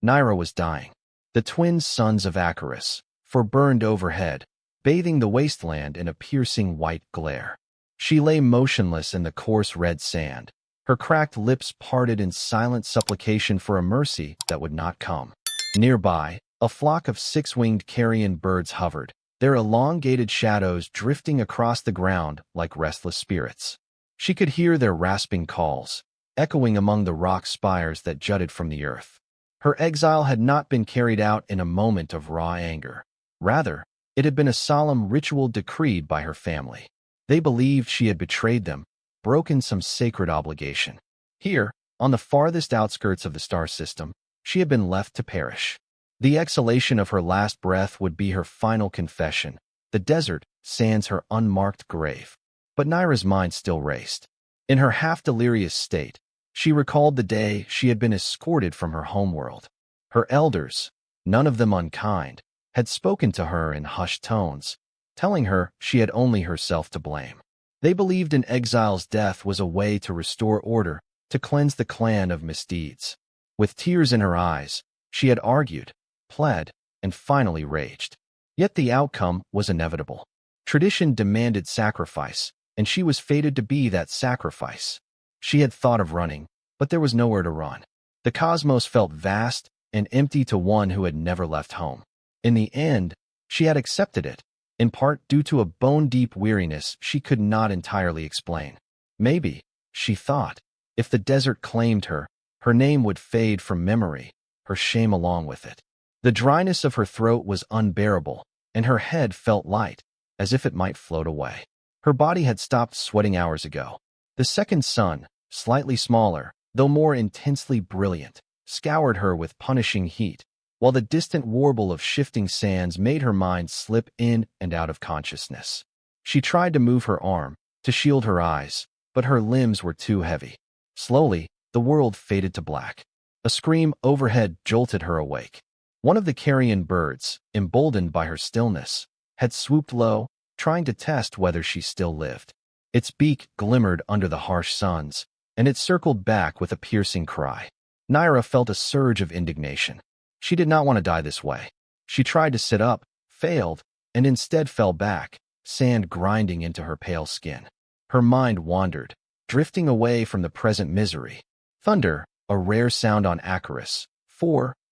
Naira was dying. The twin sons of Icarus, burned overhead, bathing the wasteland in a piercing white glare. She lay motionless in the coarse red sand, her cracked lips parted in silent supplication for a mercy that would not come. Nearby, a flock of six-winged carrion birds hovered, their elongated shadows drifting across the ground like restless spirits. She could hear their rasping calls, echoing among the rock spires that jutted from the earth. Her exile had not been carried out in a moment of raw anger. Rather, it had been a solemn ritual decreed by her family. They believed she had betrayed them, broken some sacred obligation. Here, on the farthest outskirts of the star system, she had been left to perish. The exhalation of her last breath would be her final confession. The desert sands her unmarked grave. But Naira's mind still raced. In her half-delirious state, she recalled the day she had been escorted from her homeworld. Her elders, none of them unkind, had spoken to her in hushed tones, telling her she had only herself to blame. They believed an exile's death was a way to restore order, to cleanse the clan of misdeeds. With tears in her eyes, she had argued, pled, and finally raged. Yet the outcome was inevitable. Tradition demanded sacrifice, and she was fated to be that sacrifice. She had thought of running, but there was nowhere to run. The cosmos felt vast and empty to one who had never left home. In the end, she had accepted it, in part due to a bone-deep weariness she could not entirely explain. Maybe, she thought, if the desert claimed her, her name would fade from memory, her shame along with it. The dryness of her throat was unbearable, and her head felt light, as if it might float away. Her body had stopped sweating hours ago. The second sun, slightly smaller, though more intensely brilliant, scoured her with punishing heat, while the distant warble of shifting sands made her mind slip in and out of consciousness. She tried to move her arm, to shield her eyes, but her limbs were too heavy. Slowly, the world faded to black. A scream overhead jolted her awake. One of the carrion birds, emboldened by her stillness, had swooped low, trying to test whether she still lived. Its beak glimmered under the harsh suns, and it circled back with a piercing cry. Naira felt a surge of indignation. She did not want to die this way. She tried to sit up, failed, and instead fell back, sand grinding into her pale skin. Her mind wandered, drifting away from the present misery. Thunder, a rare sound on Icarus,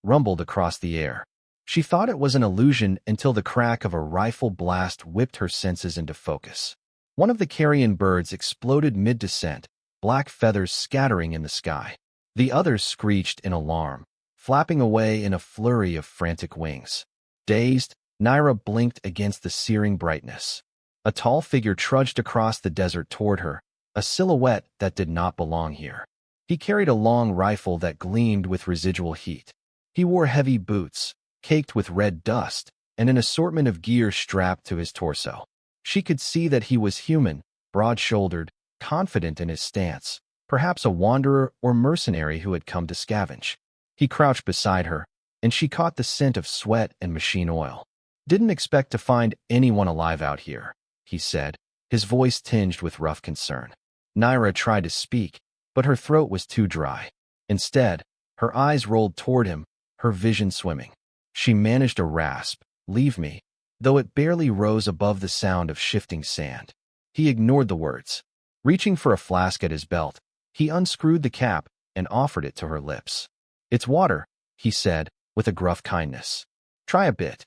rumbled across the air. She thought it was an illusion until the crack of a rifle blast whipped her senses into focus. One of the carrion birds exploded mid-descent, black feathers scattering in the sky. The others screeched in alarm, flapping away in a flurry of frantic wings. Dazed, Naira blinked against the searing brightness. A tall figure trudged across the desert toward her, a silhouette that did not belong here. He carried a long rifle that gleamed with residual heat. He wore heavy boots, caked with red dust, and an assortment of gear strapped to his torso. She could see that he was human, broad-shouldered, confident in his stance, perhaps a wanderer or mercenary who had come to scavenge. He crouched beside her, and she caught the scent of sweat and machine oil. "Didn't expect to find anyone alive out here," he said, his voice tinged with rough concern. Naira tried to speak, but her throat was too dry. Instead, her eyes rolled toward him, her vision swimming. She managed a rasp, "Leave me," though it barely rose above the sound of shifting sand. He ignored the words. Reaching for a flask at his belt, he unscrewed the cap and offered it to her lips. "It's water," he said, with a gruff kindness. "Try a bit."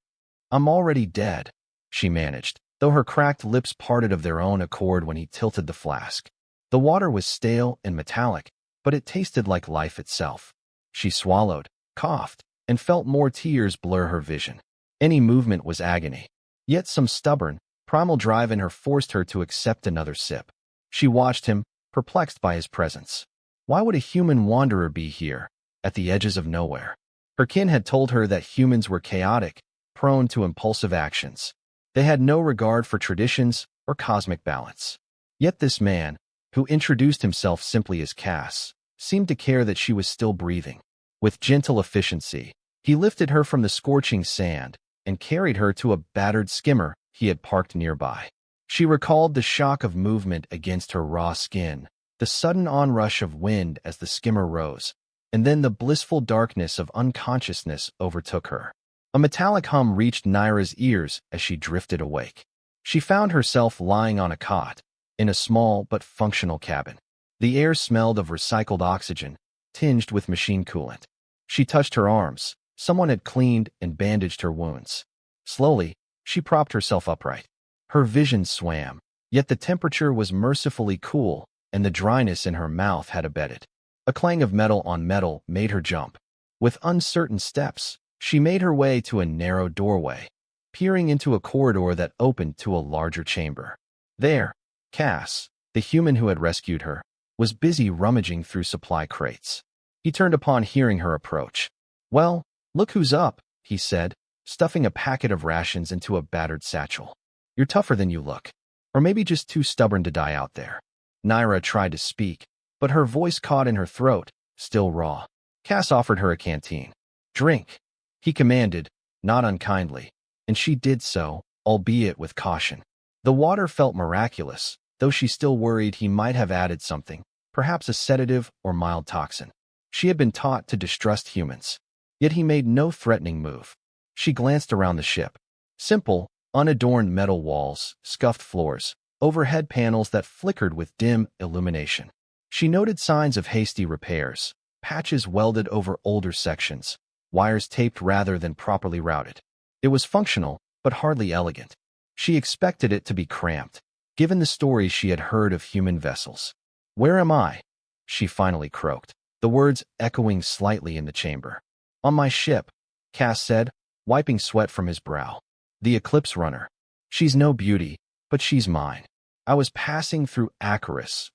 "I'm already dead," she managed, though her cracked lips parted of their own accord when he tilted the flask. The water was stale and metallic, but it tasted like life itself. She swallowed, coughed, and felt more tears blur her vision. Any movement was agony. Yet some stubborn, primal drive in her forced her to accept another sip. She watched him, perplexed by his presence. Why would a human wanderer be here, at the edges of nowhere? Her kin had told her that humans were chaotic, prone to impulsive actions. They had no regard for traditions or cosmic balance. Yet this man, who introduced himself simply as Cass, seemed to care that she was still breathing. With gentle efficiency, he lifted her from the scorching sand and carried her to a battered skimmer he had parked nearby. She recalled the shock of movement against her raw skin, the sudden onrush of wind as the skimmer rose, and then the blissful darkness of unconsciousness overtook her. A metallic hum reached Naira's ears as she drifted awake. She found herself lying on a cot, in a small but functional cabin. The air smelled of recycled oxygen, tinged with machine coolant. She touched her arms. Someone had cleaned and bandaged her wounds. Slowly, she propped herself upright. Her vision swam, yet the temperature was mercifully cool, and the dryness in her mouth had abated. A clang of metal on metal made her jump. With uncertain steps, she made her way to a narrow doorway, peering into a corridor that opened to a larger chamber. There, Cass, the human who had rescued her, was busy rummaging through supply crates. He turned upon hearing her approach. "Well, look who's up," he said, stuffing a packet of rations into a battered satchel. "You're tougher than you look. Or maybe just too stubborn to die out there." Naira tried to speak, but her voice caught in her throat, still raw. Cass offered her a canteen. "Drink," he commanded, not unkindly, and she did so, albeit with caution. The water felt miraculous, though she still worried he might have added something, perhaps a sedative or mild toxin. She had been taught to distrust humans, yet he made no threatening move. She glanced around the ship. Simple, unadorned metal walls, scuffed floors, overhead panels that flickered with dim illumination. She noted signs of hasty repairs, patches welded over older sections, wires taped rather than properly routed. It was functional, but hardly elegant. She expected it to be cramped, given the stories she had heard of human vessels. "Where am I?" she finally croaked, the words echoing slightly in the chamber. "On my ship," Cass said, wiping sweat from his brow. "The Eclipse Runner. She's no beauty, but she's mine. I was passing through Icarus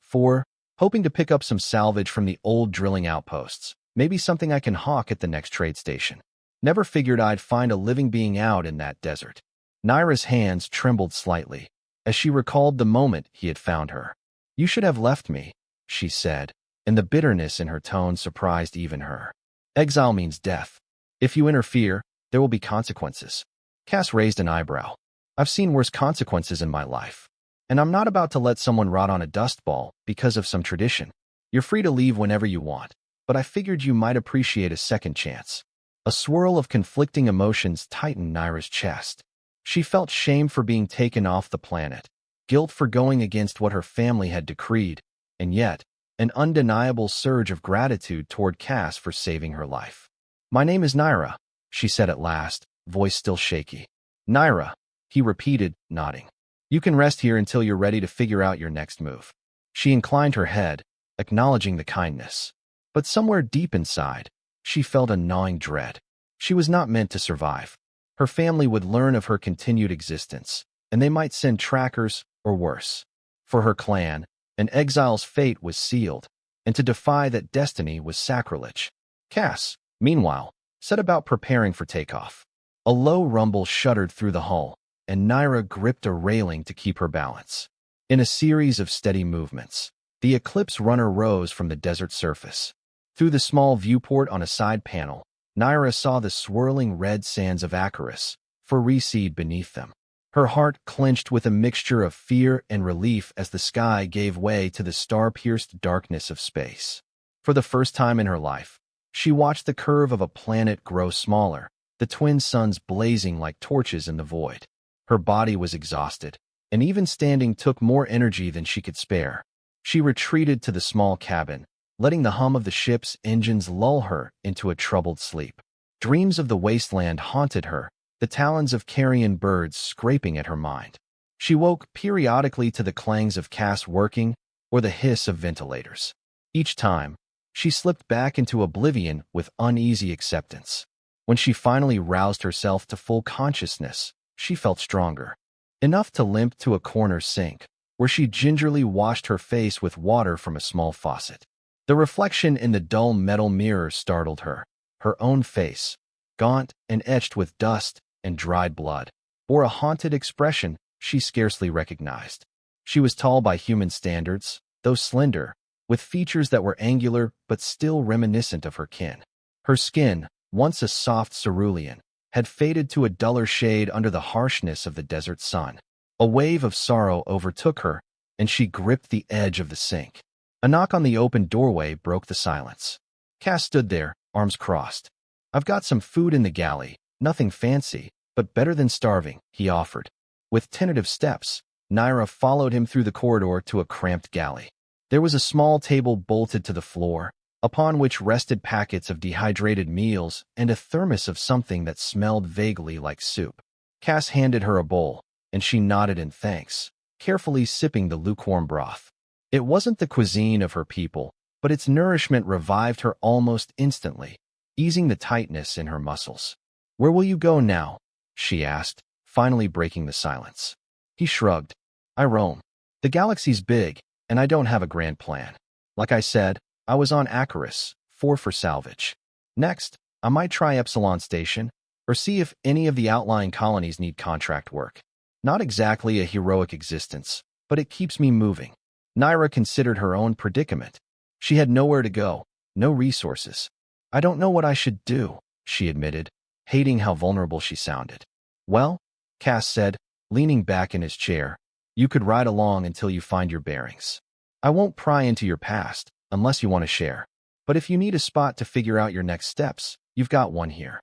hoping to pick up some salvage from the old drilling outposts, maybe something I can hawk at the next trade station. Never figured I'd find a living being out in that desert." Naira's hands trembled slightly as she recalled the moment he had found her. "You should have left me," she said, and the bitterness in her tone surprised even her. "Exile means death. If you interfere, there will be consequences." Cass raised an eyebrow. "I've seen worse consequences in my life, and I'm not about to let someone rot on a dust ball because of some tradition. You're free to leave whenever you want, but I figured you might appreciate a second chance." A swirl of conflicting emotions tightened Naira's chest. She felt shame for being taken off the planet, guilt for going against what her family had decreed, and yet, an undeniable surge of gratitude toward Cass for saving her life. "My name is Naira," she said at last, voice still shaky. "Naira," he repeated, nodding. "You can rest here until you're ready to figure out your next move." She inclined her head, acknowledging the kindness. But somewhere deep inside, she felt a gnawing dread. She was not meant to survive. Her family would learn of her continued existence, and they might send trackers, or worse. For her clan, an exile's fate was sealed, and to defy that destiny was sacrilege. Cass, meanwhile, set about preparing for takeoff. A low rumble shuddered through the hull, and Naira gripped a railing to keep her balance. In a series of steady movements, the Eclipse Runner rose from the desert surface. Through the small viewport on a side panel, Naira saw the swirling red sands of Icarus recede beneath them. Her heart clenched with a mixture of fear and relief as the sky gave way to the star-pierced darkness of space. For the first time in her life, she watched the curve of a planet grow smaller, the twin suns blazing like torches in the void. Her body was exhausted, and even standing took more energy than she could spare. She retreated to the small cabin, letting the hum of the ship's engines lull her into a troubled sleep. Dreams of the wasteland haunted her, the talons of carrion birds scraping at her mind. She woke periodically to the clangs of Cass working or the hiss of ventilators. Each time, she slipped back into oblivion with uneasy acceptance. When she finally roused herself to full consciousness, she felt stronger, enough to limp to a corner sink, where she gingerly washed her face with water from a small faucet. The reflection in the dull metal mirror startled her. Her own face, gaunt and etched with dust and dried blood, bore a haunted expression she scarcely recognized. She was tall by human standards, though slender, with features that were angular but still reminiscent of her kin. Her skin, once a soft cerulean, had faded to a duller shade under the harshness of the desert sun. A wave of sorrow overtook her, and she gripped the edge of the sink. A knock on the open doorway broke the silence. Cass stood there, arms crossed. I've got some food in the galley, nothing fancy, but better than starving, he offered. With tentative steps, Naira followed him through the corridor to a cramped galley. There was a small table bolted to the floor, upon which rested packets of dehydrated meals and a thermos of something that smelled vaguely like soup. Cass handed her a bowl, and she nodded in thanks, carefully sipping the lukewarm broth. It wasn't the cuisine of her people, but its nourishment revived her almost instantly, easing the tightness in her muscles. "Where will you go now?" she asked, finally breaking the silence. He shrugged. "I roam. The galaxy's big, and I don't have a grand plan. Like I said, I was on Acheris, 4 for salvage. Next, I might try Epsilon Station, or see if any of the outlying colonies need contract work. Not exactly a heroic existence, but it keeps me moving." Naira considered her own predicament. She had nowhere to go, no resources. "I don't know what I should do," she admitted, hating how vulnerable she sounded. "Well," Cass said, leaning back in his chair, "you could ride along until you find your bearings. I won't pry into your past, unless you want to share. But if you need a spot to figure out your next steps, you've got one here."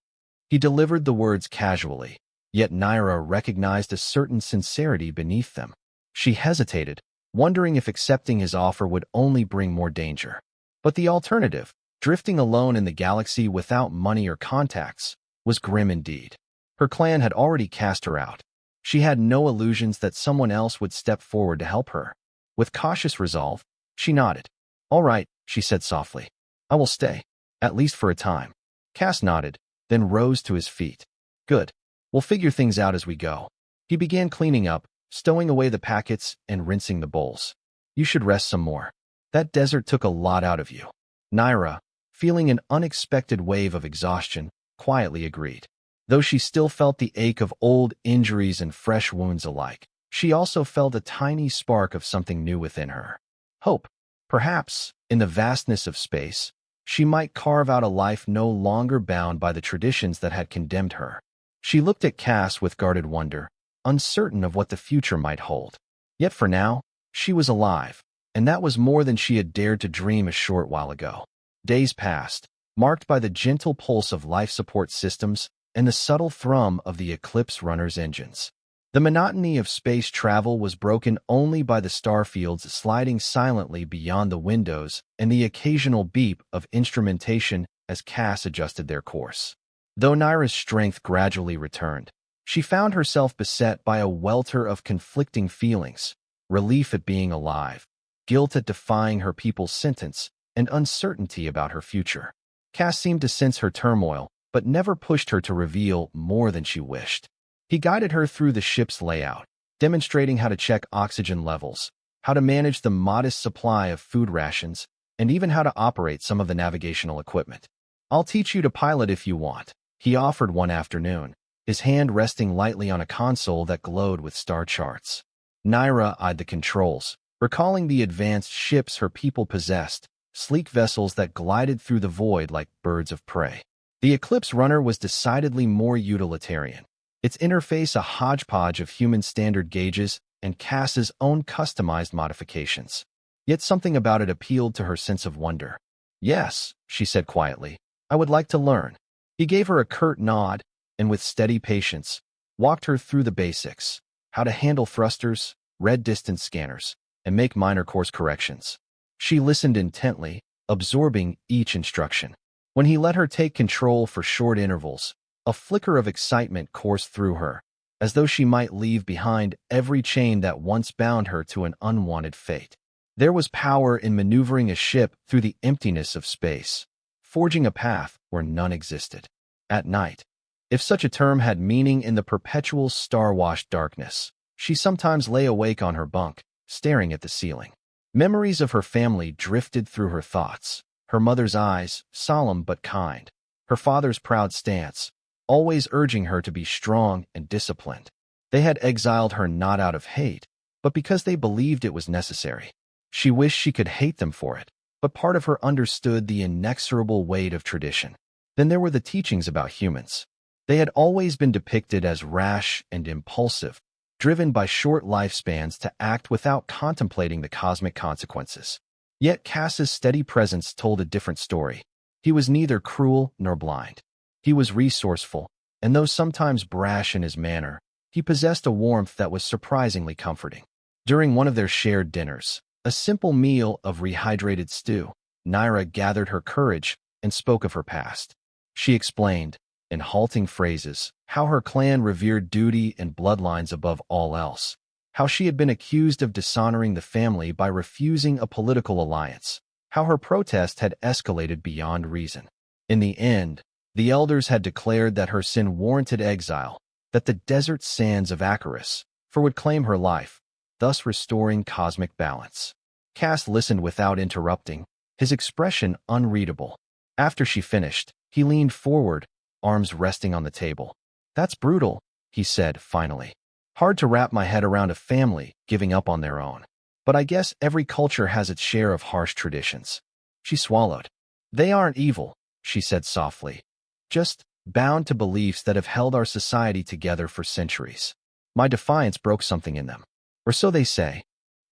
He delivered the words casually, yet Naira recognized a certain sincerity beneath them. She hesitated, wondering if accepting his offer would only bring more danger. But the alternative, drifting alone in the galaxy without money or contacts, was grim indeed. Her clan had already cast her out. She had no illusions that someone else would step forward to help her. With cautious resolve, she nodded. "All right," she said softly. "I will stay, at least for a time." Cass nodded, then rose to his feet. "Good. We'll figure things out as we go." He began cleaning up, stowing away the packets and rinsing the bowls. "You should rest some more. That desert took a lot out of you." Naira, feeling an unexpected wave of exhaustion, quietly agreed. Though she still felt the ache of old injuries and fresh wounds alike, she also felt a tiny spark of something new within her. Hope. Perhaps, in the vastness of space, she might carve out a life no longer bound by the traditions that had condemned her. She looked at Cass with guarded wonder, uncertain of what the future might hold. Yet for now, she was alive, and that was more than she had dared to dream a short while ago. Days passed, marked by the gentle pulse of life support systems and the subtle thrum of the Eclipse runner's engines. The monotony of space travel was broken only by the starfields sliding silently beyond the windows and the occasional beep of instrumentation as Cass adjusted their course. Though Naira's strength gradually returned, she found herself beset by a welter of conflicting feelings: relief at being alive, guilt at defying her people's sentence, and uncertainty about her future. Cass seemed to sense her turmoil, but never pushed her to reveal more than she wished. He guided her through the ship's layout, demonstrating how to check oxygen levels, how to manage the modest supply of food rations, and even how to operate some of the navigational equipment. "I'll teach you to pilot if you want," he offered one afternoon, his hand resting lightly on a console that glowed with star charts. Naira eyed the controls, recalling the advanced ships her people possessed, sleek vessels that glided through the void like birds of prey. The Eclipse runner was decidedly more utilitarian, its interface a hodgepodge of human standard gauges and Cass's own customized modifications. Yet something about it appealed to her sense of wonder. "Yes," she said quietly, "I would like to learn." He gave her a curt nod, and with steady patience, walked her through the basics: how to handle thrusters, red distance scanners, and make minor course corrections. She listened intently, absorbing each instruction. When he let her take control for short intervals, a flicker of excitement coursed through her, as though she might leave behind every chain that once bound her to an unwanted fate. There was power in maneuvering a ship through the emptiness of space, forging a path where none existed. At night, if such a term had meaning in the perpetual star-washed darkness, she sometimes lay awake on her bunk, staring at the ceiling. Memories of her family drifted through her thoughts. Her mother's eyes, solemn but kind. Her father's proud stance, always urging her to be strong and disciplined. They had exiled her not out of hate, but because they believed it was necessary. She wished she could hate them for it, but part of her understood the inexorable weight of tradition. Then there were the teachings about humans. They had always been depicted as rash and impulsive, driven by short lifespans to act without contemplating the cosmic consequences. Yet Cass's steady presence told a different story. He was neither cruel nor blind. He was resourceful, and though sometimes brash in his manner, he possessed a warmth that was surprisingly comforting. During one of their shared dinners, a simple meal of rehydrated stew, Naira gathered her courage and spoke of her past. She explained, in halting phrases, how her clan revered duty and bloodlines above all else, how she had been accused of dishonoring the family by refusing a political alliance, how her protest had escalated beyond reason. In the end, the elders had declared that her sin warranted exile, that the desert sands of Acheris would claim her life, thus restoring cosmic balance. Cass listened without interrupting, his expression unreadable. After she finished, he leaned forward, arms resting on the table. "That's brutal," he said finally. "Hard to wrap my head around a family giving up on their own. But I guess every culture has its share of harsh traditions." She swallowed. "They aren't evil," she said softly. "Just bound to beliefs that have held our society together for centuries. My defiance broke something in them. Or so they say."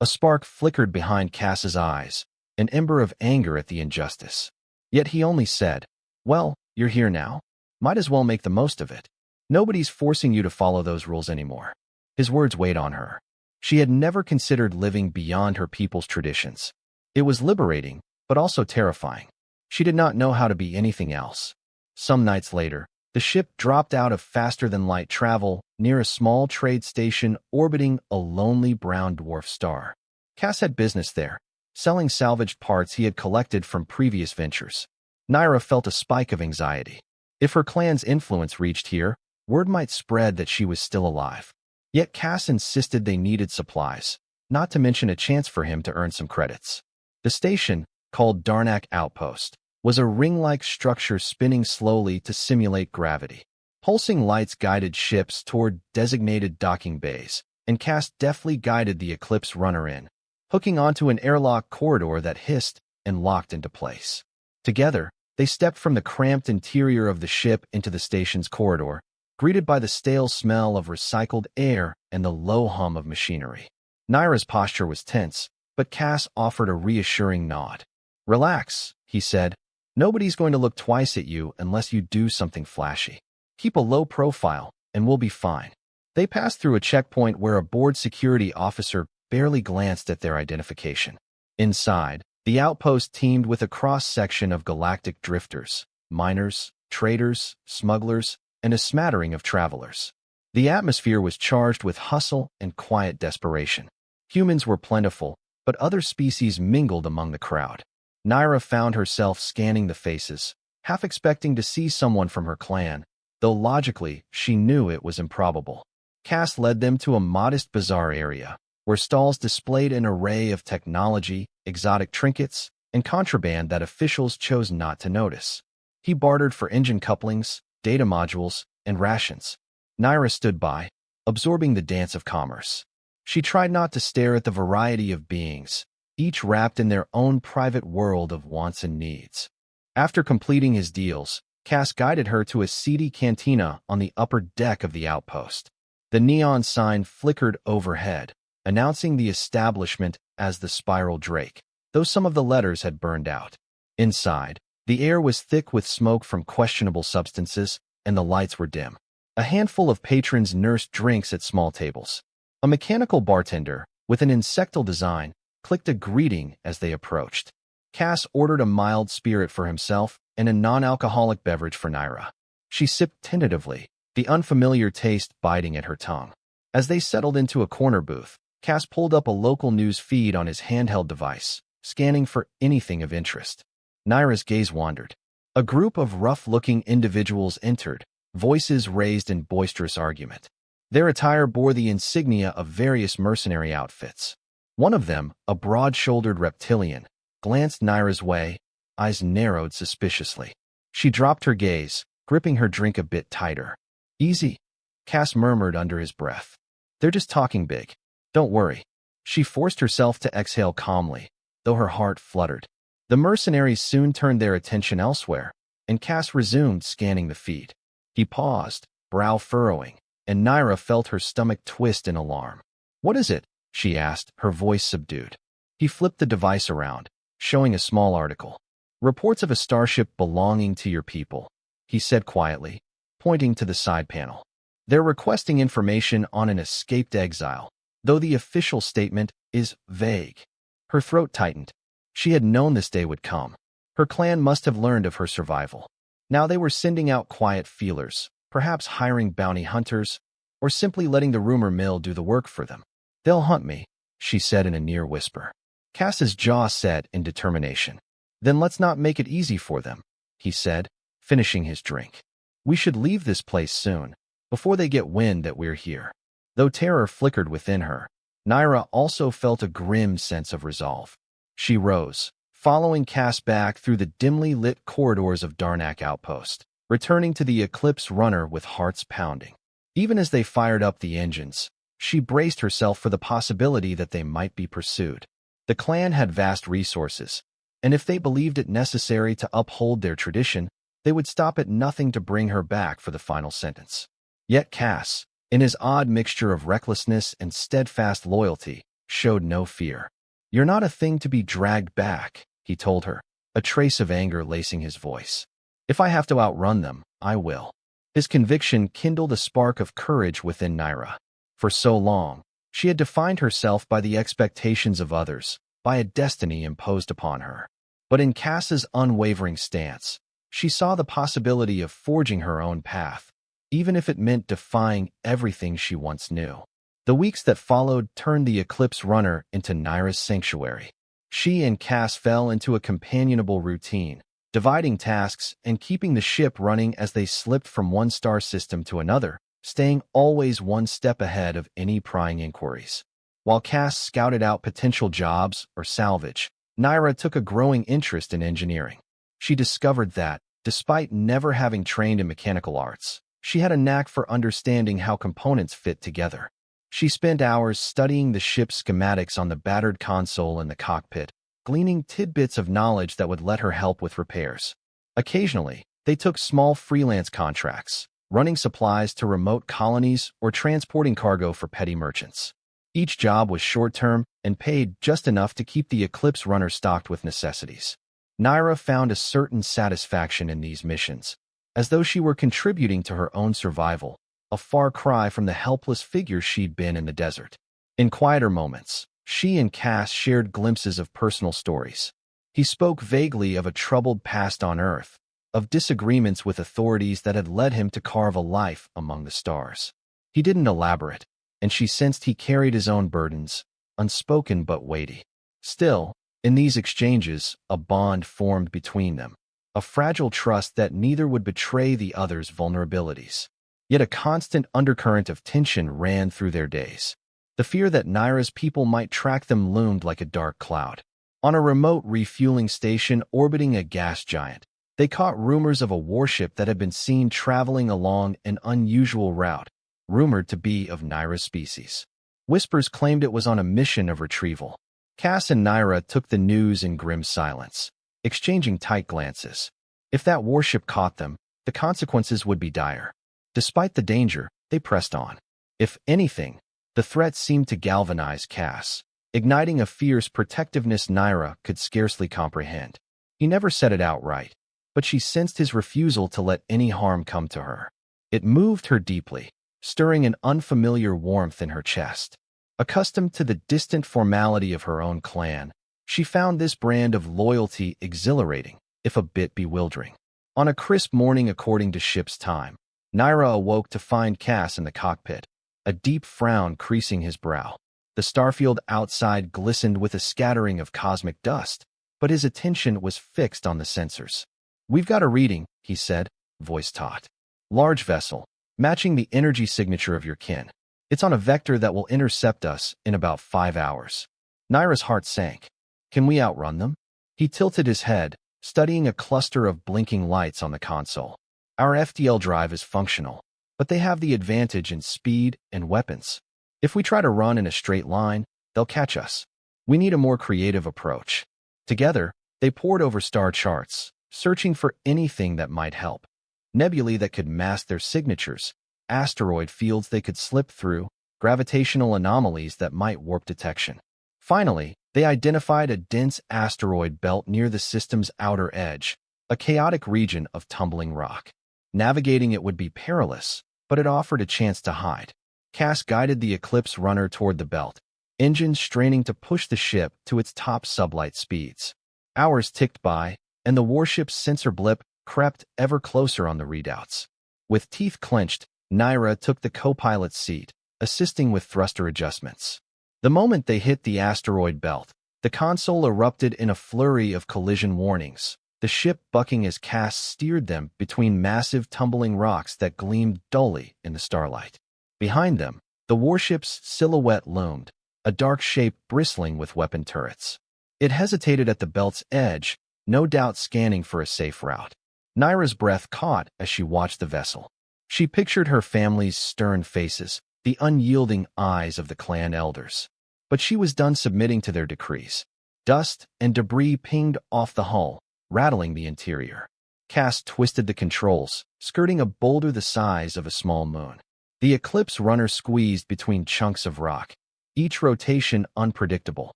A spark flickered behind Cass's eyes, an ember of anger at the injustice. Yet he only said, "Well, you're here now. Might as well make the most of it. Nobody's forcing you to follow those rules anymore." His words weighed on her. She had never considered living beyond her people's traditions. It was liberating, but also terrifying. She did not know how to be anything else. Some nights later, the ship dropped out of faster-than-light travel near a small trade station orbiting a lonely brown dwarf star. Cass had business there, selling salvaged parts he had collected from previous ventures. Naira felt a spike of anxiety. If her clan's influence reached here, word might spread that she was still alive. Yet Cass insisted they needed supplies, not to mention a chance for him to earn some credits. The station, called Darnak Outpost, was a ring-like structure spinning slowly to simulate gravity. Pulsing lights guided ships toward designated docking bays, and Cass deftly guided the Eclipse runner in, hooking onto an airlock corridor that hissed and locked into place. Together, they stepped from the cramped interior of the ship into the station's corridor, greeted by the stale smell of recycled air and the low hum of machinery. Naira's posture was tense, but Cass offered a reassuring nod. "Relax," he said. "Nobody's going to look twice at you unless you do something flashy. Keep a low profile, and we'll be fine." They passed through a checkpoint where a board security officer barely glanced at their identification. Inside, the outpost teemed with a cross-section of galactic drifters, miners, traders, smugglers, and a smattering of travelers. The atmosphere was charged with hustle and quiet desperation. Humans were plentiful, but other species mingled among the crowd. Naira found herself scanning the faces, half expecting to see someone from her clan, though logically she knew it was improbable. Cass led them to a modest bazaar area, where stalls displayed an array of technology, exotic trinkets, and contraband that officials chose not to notice. He bartered for engine couplings, data modules, and rations. Naira stood by, absorbing the dance of commerce. She tried not to stare at the variety of beings, each wrapped in their own private world of wants and needs. After completing his deals, Cass guided her to a seedy cantina on the upper deck of the outpost. The neon sign flickered overhead, announcing the establishment as the Spiral Drake, though some of the letters had burned out. Inside, the air was thick with smoke from questionable substances, and the lights were dim. A handful of patrons nursed drinks at small tables. A mechanical bartender, with an insectal design, clicked a greeting as they approached. Cass ordered a mild spirit for himself and a non-alcoholic beverage for Naira. She sipped tentatively, the unfamiliar taste biting at her tongue. As they settled into a corner booth, Cass pulled up a local news feed on his handheld device, scanning for anything of interest. Naira's gaze wandered. A group of rough-looking individuals entered, voices raised in boisterous argument. Their attire bore the insignia of various mercenary outfits. One of them, a broad-shouldered reptilian, glanced Naira's way, eyes narrowed suspiciously. She dropped her gaze, gripping her drink a bit tighter. "Easy," Cass murmured under his breath. "They're just talking big. Don't worry." She forced herself to exhale calmly, though her heart fluttered. The mercenaries soon turned their attention elsewhere, and Cass resumed scanning the feed. He paused, brow furrowing, and Naira felt her stomach twist in alarm. "What is it?" she asked, her voice subdued. He flipped the device around, showing a small article. Reports of a starship belonging to your people, he said quietly, pointing to the side panel. They're requesting information on an escaped exile, though the official statement is vague. Her throat tightened. She had known this day would come. Her clan must have learned of her survival. Now they were sending out quiet feelers, perhaps hiring bounty hunters, or simply letting the rumor mill do the work for them. They'll hunt me, she said in a near whisper. Cass's jaw set in determination. Then let's not make it easy for them, he said, finishing his drink. We should leave this place soon, before they get wind that we're here. Though terror flickered within her, Naira also felt a grim sense of resolve. She rose, following Cass back through the dimly lit corridors of Darnak Outpost, returning to the Eclipse runner with hearts pounding. Even as they fired up the engines, she braced herself for the possibility that they might be pursued. The clan had vast resources, and if they believed it necessary to uphold their tradition, they would stop at nothing to bring her back for the final sentence. Yet Cass, in his odd mixture of recklessness and steadfast loyalty, showed no fear. You're not a thing to be dragged back, he told her, a trace of anger lacing his voice. If I have to outrun them, I will. His conviction kindled a spark of courage within Naira. For so long, she had defined herself by the expectations of others, by a destiny imposed upon her. But in Cass's unwavering stance, she saw the possibility of forging her own path, even if it meant defying everything she once knew. The weeks that followed turned the Eclipse runner into Naira's sanctuary. She and Cass fell into a companionable routine, dividing tasks and keeping the ship running as they slipped from one star system to another, staying always one step ahead of any prying inquiries. While Cass scouted out potential jobs or salvage, Naira took a growing interest in engineering. She discovered that, despite never having trained in mechanical arts, she had a knack for understanding how components fit together. She spent hours studying the ship's schematics on the battered console in the cockpit, gleaning tidbits of knowledge that would let her help with repairs. Occasionally, they took small freelance contracts, running supplies to remote colonies or transporting cargo for petty merchants. Each job was short-term and paid just enough to keep the Eclipse runner stocked with necessities. Naira found a certain satisfaction in these missions, as though she were contributing to her own survival, a far cry from the helpless figure she'd been in the desert. In quieter moments, she and Cass shared glimpses of personal stories. He spoke vaguely of a troubled past on Earth, of disagreements with authorities that had led him to carve a life among the stars. He didn't elaborate, and she sensed he carried his own burdens, unspoken but weighty. Still, in these exchanges, a bond formed between them, a fragile trust that neither would betray the other's vulnerabilities. Yet a constant undercurrent of tension ran through their days. The fear that Naira's people might track them loomed like a dark cloud. On a remote refueling station orbiting a gas giant, they caught rumors of a warship that had been seen traveling along an unusual route, rumored to be of Naira's species. Whispers claimed it was on a mission of retrieval. Cass and Naira took the news in grim silence, exchanging tight glances. If that warship caught them, the consequences would be dire. Despite the danger, they pressed on. If anything, the threat seemed to galvanize Cass, igniting a fierce protectiveness Naira could scarcely comprehend. He never said it outright, but she sensed his refusal to let any harm come to her. It moved her deeply, stirring an unfamiliar warmth in her chest. Accustomed to the distant formality of her own clan, she found this brand of loyalty exhilarating, if a bit bewildering. On a crisp morning according to ship's time, Naira awoke to find Cass in the cockpit, a deep frown creasing his brow. The starfield outside glistened with a scattering of cosmic dust, but his attention was fixed on the sensors. "We've got a reading," he said, voice taut. "Large vessel, matching the energy signature of your kin. It's on a vector that will intercept us in about 5 hours." Naira's heart sank. "Can we outrun them?" He tilted his head, studying a cluster of blinking lights on the console. "Our FTL drive is functional, but they have the advantage in speed and weapons. If we try to run in a straight line, they'll catch us. We need a more creative approach." Together, they pored over star charts, searching for anything that might help. Nebulae that could mask their signatures, asteroid fields they could slip through, gravitational anomalies that might warp detection. Finally, they identified a dense asteroid belt near the system's outer edge, a chaotic region of tumbling rock. Navigating it would be perilous, but it offered a chance to hide. Cass guided the Eclipse runner toward the belt, engines straining to push the ship to its top sublight speeds. Hours ticked by, and the warship's sensor blip crept ever closer on the readouts. With teeth clenched, Naira took the co-pilot's seat, assisting with thruster adjustments. The moment they hit the asteroid belt, the console erupted in a flurry of collision warnings, the ship bucking as Cass steered them between massive tumbling rocks that gleamed dully in the starlight. Behind them, the warship's silhouette loomed, a dark shape bristling with weapon turrets. It hesitated at the belt's edge, no doubt scanning for a safe route. Naira's breath caught as she watched the vessel. She pictured her family's stern faces, the unyielding eyes of the clan elders. But she was done submitting to their decrees. Dust and debris pinged off the hull, rattling the interior. Cass twisted the controls, skirting a boulder the size of a small moon. The Eclipse runner squeezed between chunks of rock, each rotation unpredictable.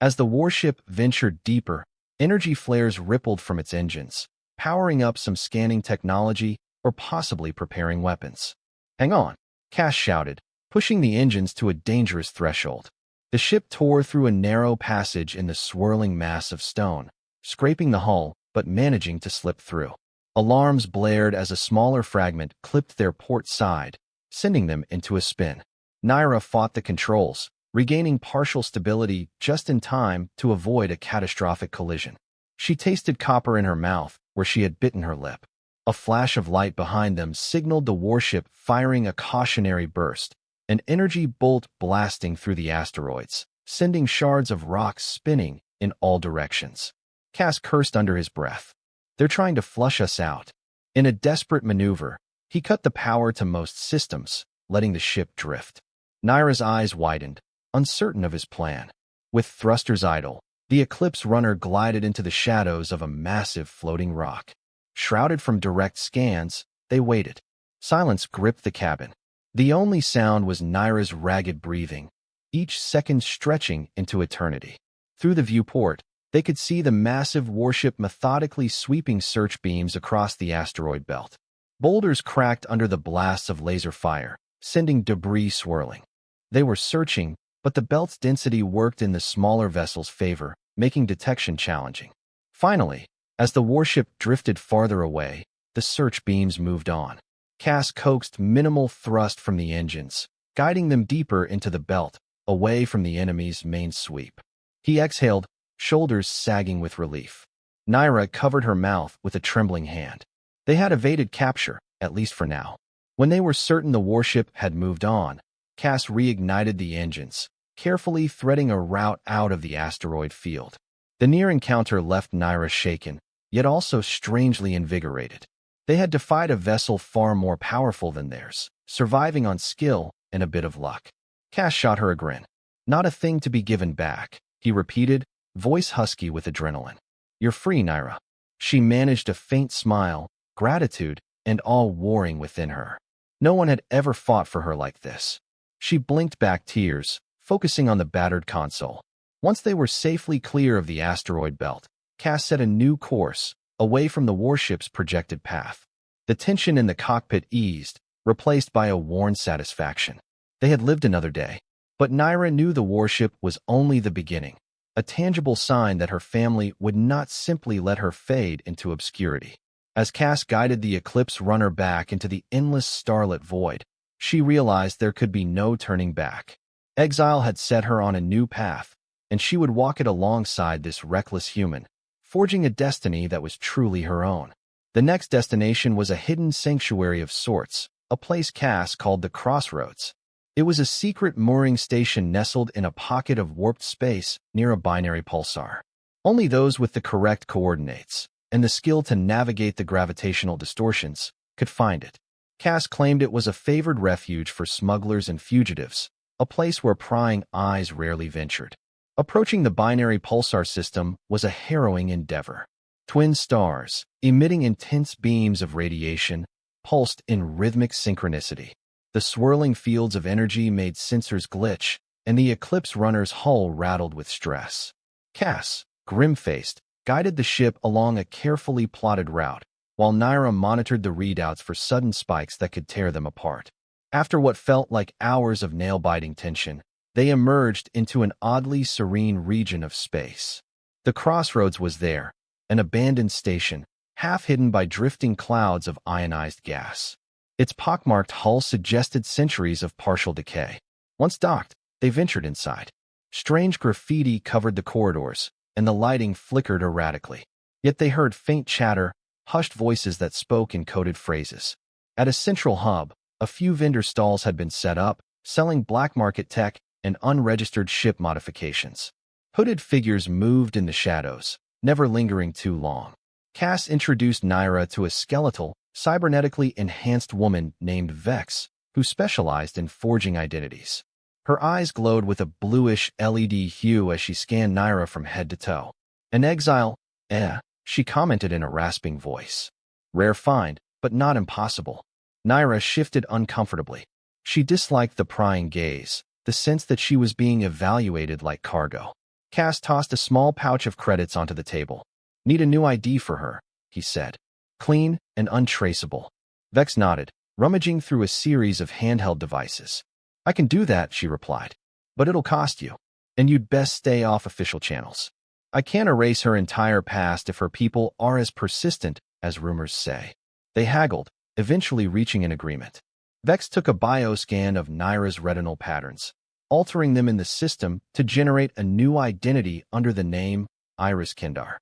As the warship ventured deeper, energy flares rippled from its engines, powering up some scanning technology or possibly preparing weapons. "Hang on," Cass shouted, pushing the engines to a dangerous threshold. The ship tore through a narrow passage in the swirling mass of stone, scraping the hull but managing to slip through. Alarms blared as a smaller fragment clipped their port side, sending them into a spin. Naira fought the controls, regaining partial stability just in time to avoid a catastrophic collision. She tasted copper in her mouth where she had bitten her lip. A flash of light behind them signaled the warship firing a cautionary burst, an energy bolt blasting through the asteroids, sending shards of rock spinning in all directions. Cass cursed under his breath. "They're trying to flush us out." In a desperate maneuver, he cut the power to most systems, letting the ship drift. Naira's eyes widened, uncertain of his plan. With thrusters idle, the Eclipse runner glided into the shadows of a massive floating rock. Shrouded from direct scans, they waited. Silence gripped the cabin. The only sound was Naira's ragged breathing, each second stretching into eternity. Through the viewport, they could see the massive warship methodically sweeping search beams across the asteroid belt. Boulders cracked under the blasts of laser fire, sending debris swirling. They were searching, but the belt's density worked in the smaller vessel's favor, making detection challenging. Finally, as the warship drifted farther away, the search beams moved on. Cass coaxed minimal thrust from the engines, guiding them deeper into the belt, away from the enemy's main sweep. He exhaled, shoulders sagging with relief. Naira covered her mouth with a trembling hand. They had evaded capture, at least for now. When they were certain the warship had moved on, Cass reignited the engines, carefully threading a route out of the asteroid field. The near encounter left Naira shaken, yet also strangely invigorated. They had defied a vessel far more powerful than theirs, surviving on skill and a bit of luck. Cass shot her a grin. "Not a thing to be given back," he repeated, voice husky with adrenaline. "You're free, Naira." She managed a faint smile, gratitude and awe warring within her. No one had ever fought for her like this. She blinked back tears, focusing on the battered console. Once they were safely clear of the asteroid belt, Cass set a new course, away from the warship's projected path. The tension in the cockpit eased, replaced by a worn satisfaction. They had lived another day. But Naira knew the warship was only the beginning, a tangible sign that her family would not simply let her fade into obscurity. As Cass guided the Eclipse runner back into the endless starlit void, she realized there could be no turning back. Exile had set her on a new path, and she would walk it alongside this reckless human, forging a destiny that was truly her own. The next destination was a hidden sanctuary of sorts, a place Cass called the Crossroads. It was a secret mooring station nestled in a pocket of warped space near a binary pulsar. Only those with the correct coordinates and the skill to navigate the gravitational distortions could find it. Cass claimed it was a favored refuge for smugglers and fugitives, a place where prying eyes rarely ventured. Approaching the binary pulsar system was a harrowing endeavor. Twin stars, emitting intense beams of radiation, pulsed in rhythmic synchronicity. The swirling fields of energy made sensors glitch, and the Eclipse runner's hull rattled with stress. Cass, grim-faced, guided the ship along a carefully plotted route, while Naira monitored the readouts for sudden spikes that could tear them apart. After what felt like hours of nail-biting tension, they emerged into an oddly serene region of space. The crossroads was there, an abandoned station, half hidden by drifting clouds of ionized gas. Its pockmarked hull suggested centuries of partial decay. Once docked, they ventured inside. Strange graffiti covered the corridors, and the lighting flickered erratically. Yet they heard faint chatter, hushed voices that spoke in coded phrases. At a central hub, a few vendor stalls had been set up, selling black market tech and unregistered ship modifications. Hooded figures moved in the shadows, never lingering too long. Cass introduced Naira to a skeletal, cybernetically enhanced woman named Vex, who specialized in forging identities. Her eyes glowed with a bluish LED hue as she scanned Naira from head to toe. An exile, she commented in a rasping voice. Rare find, but not impossible. Naira shifted uncomfortably. She disliked the prying gaze, the sense that she was being evaluated like cargo. Cass tossed a small pouch of credits onto the table. Need a new ID for her, he said. Clean and untraceable. Vex nodded, rummaging through a series of handheld devices. I can do that, she replied. But it'll cost you. And you'd best stay off official channels. I can't erase her entire past if her people are as persistent as rumors say. They haggled, eventually reaching an agreement. Vex took a bioscan of Naira's retinal patterns, altering them in the system to generate a new identity under the name Iris Kendar.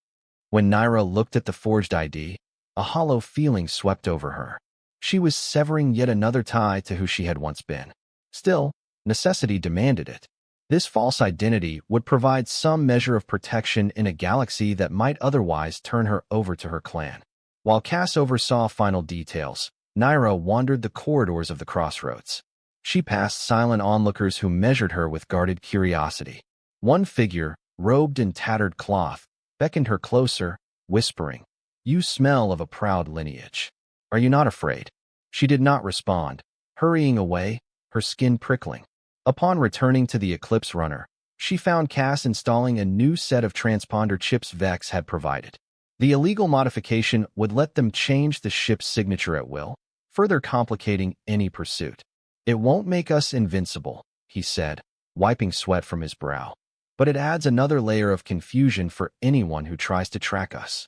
When Naira looked at the forged ID, a hollow feeling swept over her. She was severing yet another tie to who she had once been. Still, necessity demanded it. This false identity would provide some measure of protection in a galaxy that might otherwise turn her over to her clan. While Cass oversaw final details, Naira wandered the corridors of the crossroads. She passed silent onlookers who measured her with guarded curiosity. One figure, robed in tattered cloth, beckoned her closer, whispering, "You smell of a proud lineage. Are you not afraid?" She did not respond, hurrying away, her skin prickling. Upon returning to the Eclipse runner, she found Cass installing a new set of transponder chips Vex had provided. The illegal modification would let them change the ship's signature at will, further complicating any pursuit. It won't make us invincible, he said, wiping sweat from his brow. But it adds another layer of confusion for anyone who tries to track us.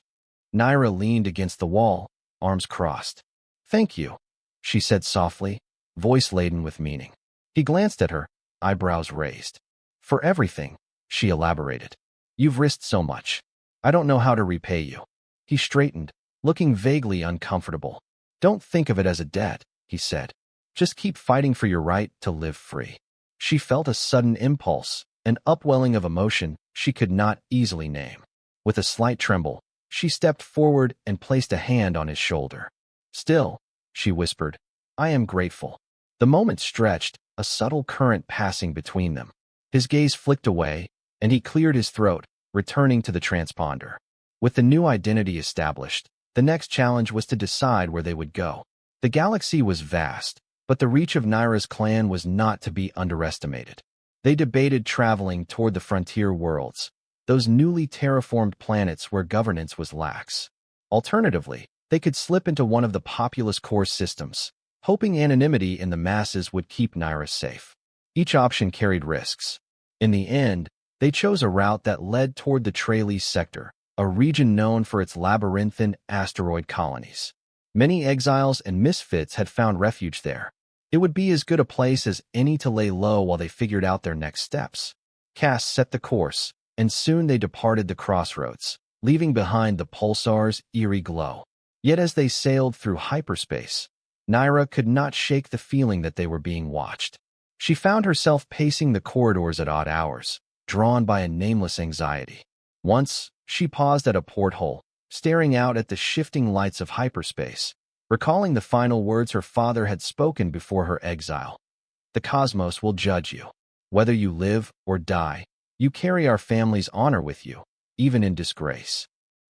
Naira leaned against the wall, arms crossed. Thank you, she said softly, voice laden with meaning. He glanced at her, eyebrows raised. For everything, she elaborated. You've risked so much. I don't know how to repay you. He straightened, looking vaguely uncomfortable. Don't think of it as a debt, he said. Just keep fighting for your right to live free. She felt a sudden impulse, an upwelling of emotion she could not easily name. With a slight tremble, she stepped forward and placed a hand on his shoulder. Still, she whispered, I am grateful. The moment stretched, a subtle current passing between them. His gaze flicked away, and he cleared his throat, returning to the transponder. With the new identity established, the next challenge was to decide where they would go. The galaxy was vast, but the reach of Naira's clan was not to be underestimated. They debated traveling toward the frontier worlds, those newly terraformed planets where governance was lax. Alternatively, they could slip into one of the populous core systems, hoping anonymity in the masses would keep Naira safe. Each option carried risks. In the end, they chose a route that led toward the Tralles sector, a region known for its labyrinthine asteroid colonies. Many exiles and misfits had found refuge there. It would be as good a place as any to lay low while they figured out their next steps. Cass set the course, and soon they departed the crossroads, leaving behind the pulsar's eerie glow. Yet as they sailed through hyperspace, Naira could not shake the feeling that they were being watched. She found herself pacing the corridors at odd hours, drawn by a nameless anxiety. Once, she paused at a porthole, staring out at the shifting lights of hyperspace, recalling the final words her father had spoken before her exile. The cosmos will judge you. Whether you live or die, you carry our family's honor with you, even in disgrace.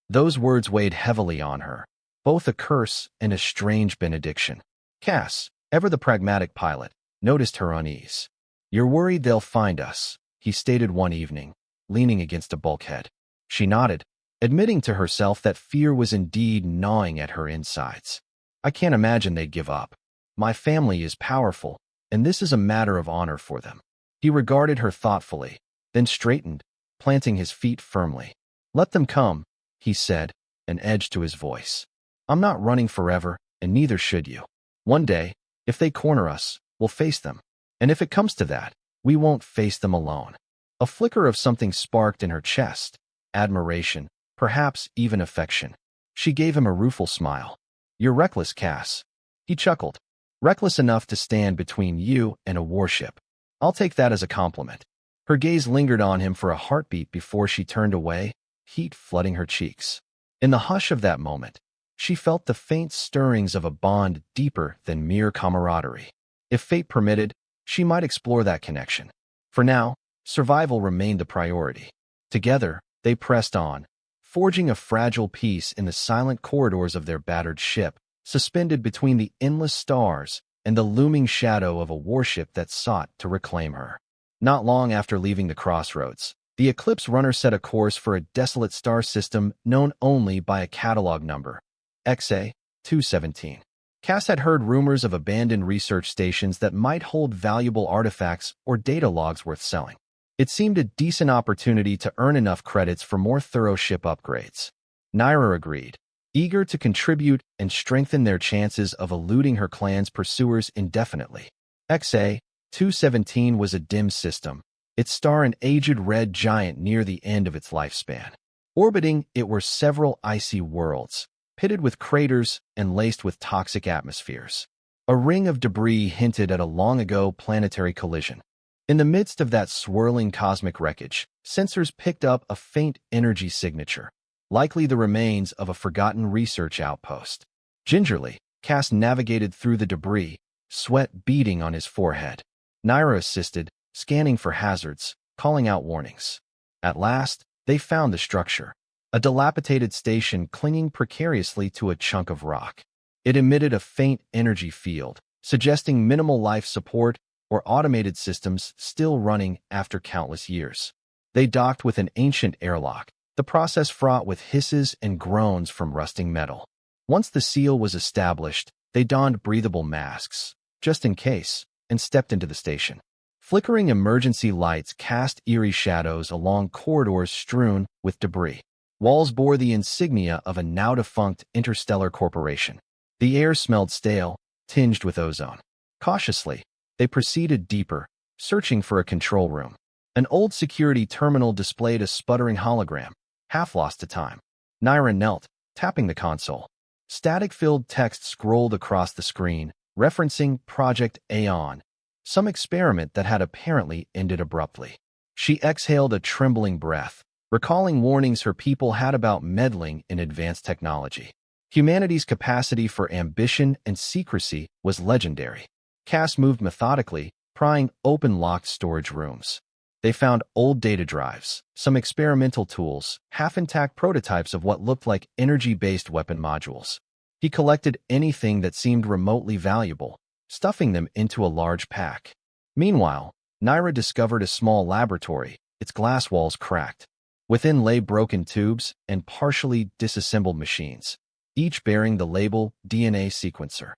Those words weighed heavily on her, both a curse and a strange benediction. Cass, ever the pragmatic pilot, noticed her unease. "You're worried they'll find us," he stated one evening, leaning against a bulkhead. She nodded, admitting to herself that fear was indeed gnawing at her insides. "I can't imagine they'd give up. My family is powerful, and this is a matter of honor for them." He regarded her thoughtfully, then straightened, planting his feet firmly. "Let them come," he said, an edge to his voice. "I'm not running forever, and neither should you. One day, if they corner us, we'll face them. And if it comes to that, we won't face them alone." A flicker of something sparked in her chest, admiration, perhaps even affection. She gave him a rueful smile. "You're reckless, Cass." He chuckled. "Reckless enough to stand between you and a warship. I'll take that as a compliment." Her gaze lingered on him for a heartbeat before she turned away, heat flooding her cheeks. In the hush of that moment, she felt the faint stirrings of a bond deeper than mere camaraderie. If fate permitted, she might explore that connection. For now, survival remained the priority. Together, they pressed on, forging a fragile peace in the silent corridors of their battered ship, suspended between the endless stars and the looming shadow of a warship that sought to reclaim her. Not long after leaving the crossroads, the Eclipse runner set a course for a desolate star system known only by a catalog number, XA-217. Cass had heard rumors of abandoned research stations that might hold valuable artifacts or data logs worth selling. It seemed a decent opportunity to earn enough credits for more thorough ship upgrades. Naira agreed, eager to contribute and strengthen their chances of eluding her clan's pursuers indefinitely. XA-217 was a dim system, its star an aged red giant near the end of its lifespan. Orbiting it were several icy worlds, pitted with craters and laced with toxic atmospheres. A ring of debris hinted at a long-ago planetary collision. In the midst of that swirling cosmic wreckage, sensors picked up a faint energy signature, likely the remains of a forgotten research outpost. Gingerly, Cass navigated through the debris, sweat beading on his forehead. Naira assisted, scanning for hazards, calling out warnings. At last, they found the structure, a dilapidated station clinging precariously to a chunk of rock. It emitted a faint energy field, suggesting minimal life support or automated systems still running after countless years. They docked with an ancient airlock, the process fraught with hisses and groans from rusting metal. Once the seal was established, they donned breathable masks, just in case, and stepped into the station. Flickering emergency lights cast eerie shadows along corridors strewn with debris. Walls bore the insignia of a now-defunct interstellar corporation. The air smelled stale, tinged with ozone. Cautiously, they proceeded deeper, searching for a control room. An old security terminal displayed a sputtering hologram, half lost to time. Naira knelt, tapping the console. Static-filled text scrolled across the screen, referencing Project Aeon, some experiment that had apparently ended abruptly. She exhaled a trembling breath, recalling warnings her people had about meddling in advanced technology. Humanity's capacity for ambition and secrecy was legendary. Cass moved methodically, prying open locked storage rooms. They found old data drives, some experimental tools, half-intact prototypes of what looked like energy-based weapon modules. He collected anything that seemed remotely valuable, stuffing them into a large pack. Meanwhile, Naira discovered a small laboratory, its glass walls cracked. Within lay broken tubes and partially disassembled machines, each bearing the label DNA sequencer.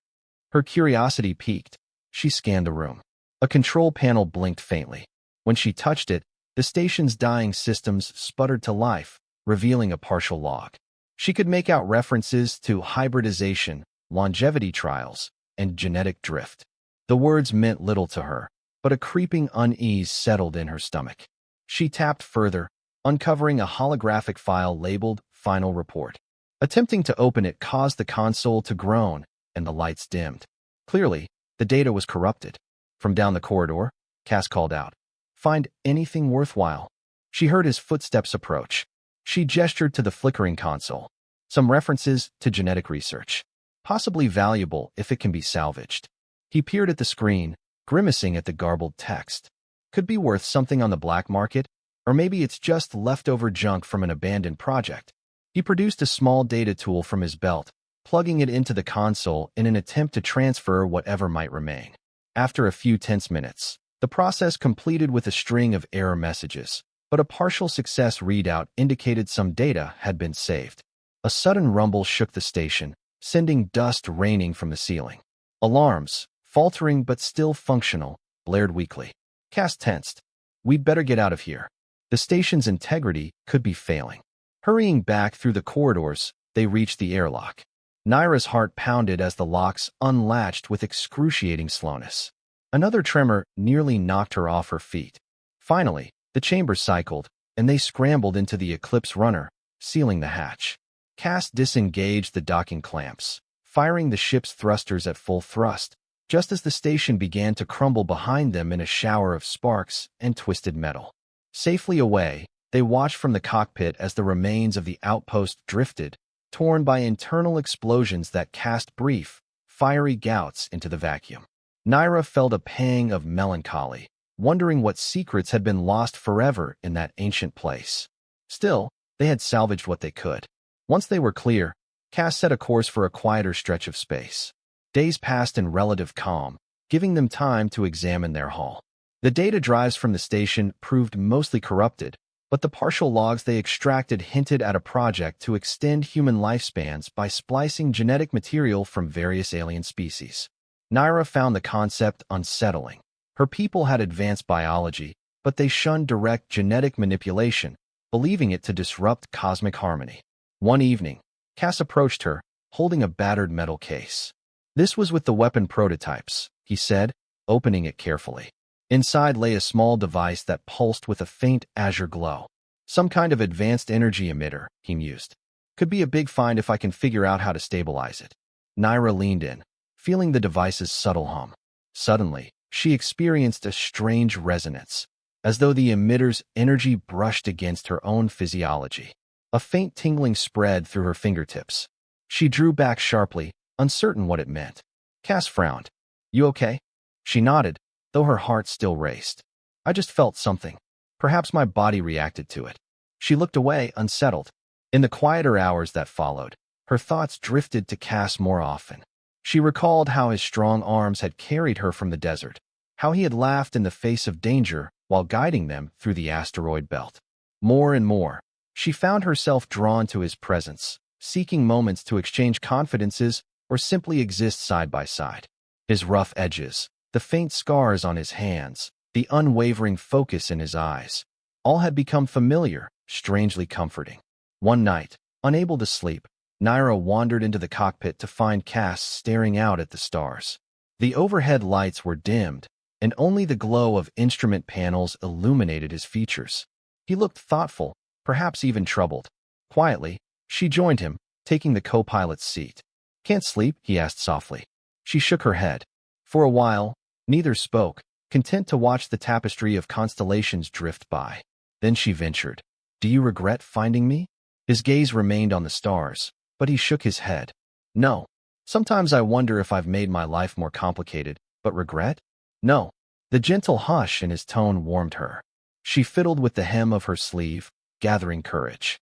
Her curiosity piqued. She scanned the room. A control panel blinked faintly. When she touched it, the station's dying systems sputtered to life, revealing a partial log. She could make out references to hybridization, longevity trials, and genetic drift. The words meant little to her, but a creeping unease settled in her stomach. She tapped further, uncovering a holographic file labeled Final Report. Attempting to open it caused the console to groan, and the lights dimmed. Clearly, the data was corrupted. From down the corridor, Cass called out, "Find anything worthwhile." She heard his footsteps approach. She gestured to the flickering console. Some references to genetic research. Possibly valuable if it can be salvaged. He peered at the screen, grimacing at the garbled text. Could be worth something on the black market, or maybe it's just leftover junk from an abandoned project. He produced a small data tool from his belt, plugging it into the console in an attempt to transfer whatever might remain. After a few tense minutes, The process completed with a string of error messages, but a partial success readout indicated some data had been saved. A sudden rumble shook the station, sending dust raining from the ceiling. Alarms, faltering but still functional, blared weakly. Cass tensed. We'd better get out of here. The station's integrity could be failing. Hurrying back through the corridors, they reached the airlock. Naira's heart pounded as the locks unlatched with excruciating slowness. Another tremor nearly knocked her off her feet. Finally, the chamber cycled, and they scrambled into the Eclipse runner, sealing the hatch. Cass disengaged the docking clamps, firing the ship's thrusters at full thrust, just as the station began to crumble behind them in a shower of sparks and twisted metal. Safely away, they watched from the cockpit as the remains of the outpost drifted, torn by internal explosions that cast brief, fiery gouts into the vacuum. Naira felt a pang of melancholy, wondering what secrets had been lost forever in that ancient place. Still, they had salvaged what they could. Once they were clear, Cass set a course for a quieter stretch of space. Days passed in relative calm, giving them time to examine their hull. The data drives from the station proved mostly corrupted, but the partial logs they extracted hinted at a project to extend human lifespans by splicing genetic material from various alien species. Naira found the concept unsettling. Her people had advanced biology, but they shunned direct genetic manipulation, believing it to disrupt cosmic harmony. One evening, Cass approached her, holding a battered metal case. This was with the weapon prototypes, he said, opening it carefully. Inside lay a small device that pulsed with a faint azure glow. Some kind of advanced energy emitter, he mused. Could be a big find if I can figure out how to stabilize it. Naira leaned in, feeling the device's subtle hum. Suddenly, she experienced a strange resonance, as though the emitter's energy brushed against her own physiology. A faint tingling spread through her fingertips. She drew back sharply, uncertain what it meant. Cass frowned. You okay? She nodded, though her heart still raced. I just felt something. Perhaps my body reacted to it. She looked away, unsettled. In the quieter hours that followed, her thoughts drifted to Cass more often. She recalled how his strong arms had carried her from the desert, how he had laughed in the face of danger while guiding them through the asteroid belt. More and more, she found herself drawn to his presence, seeking moments to exchange confidences or simply exist side by side. His rough edges, the faint scars on his hands, the unwavering focus in his eyes, all had become familiar, strangely comforting. One night, unable to sleep, Naira wandered into the cockpit to find Cass staring out at the stars. The overhead lights were dimmed, and only the glow of instrument panels illuminated his features. He looked thoughtful, perhaps even troubled. Quietly, she joined him, taking the co-pilot's seat. Can't sleep? He asked softly. She shook her head. For a while, neither spoke, content to watch the tapestry of constellations drift by. Then she ventured. Do you regret finding me? His gaze remained on the stars, but he shook his head. No. Sometimes I wonder if I've made my life more complicated, but regret? No. The gentle hush in his tone warmed her. She fiddled with the hem of her sleeve, gathering courage.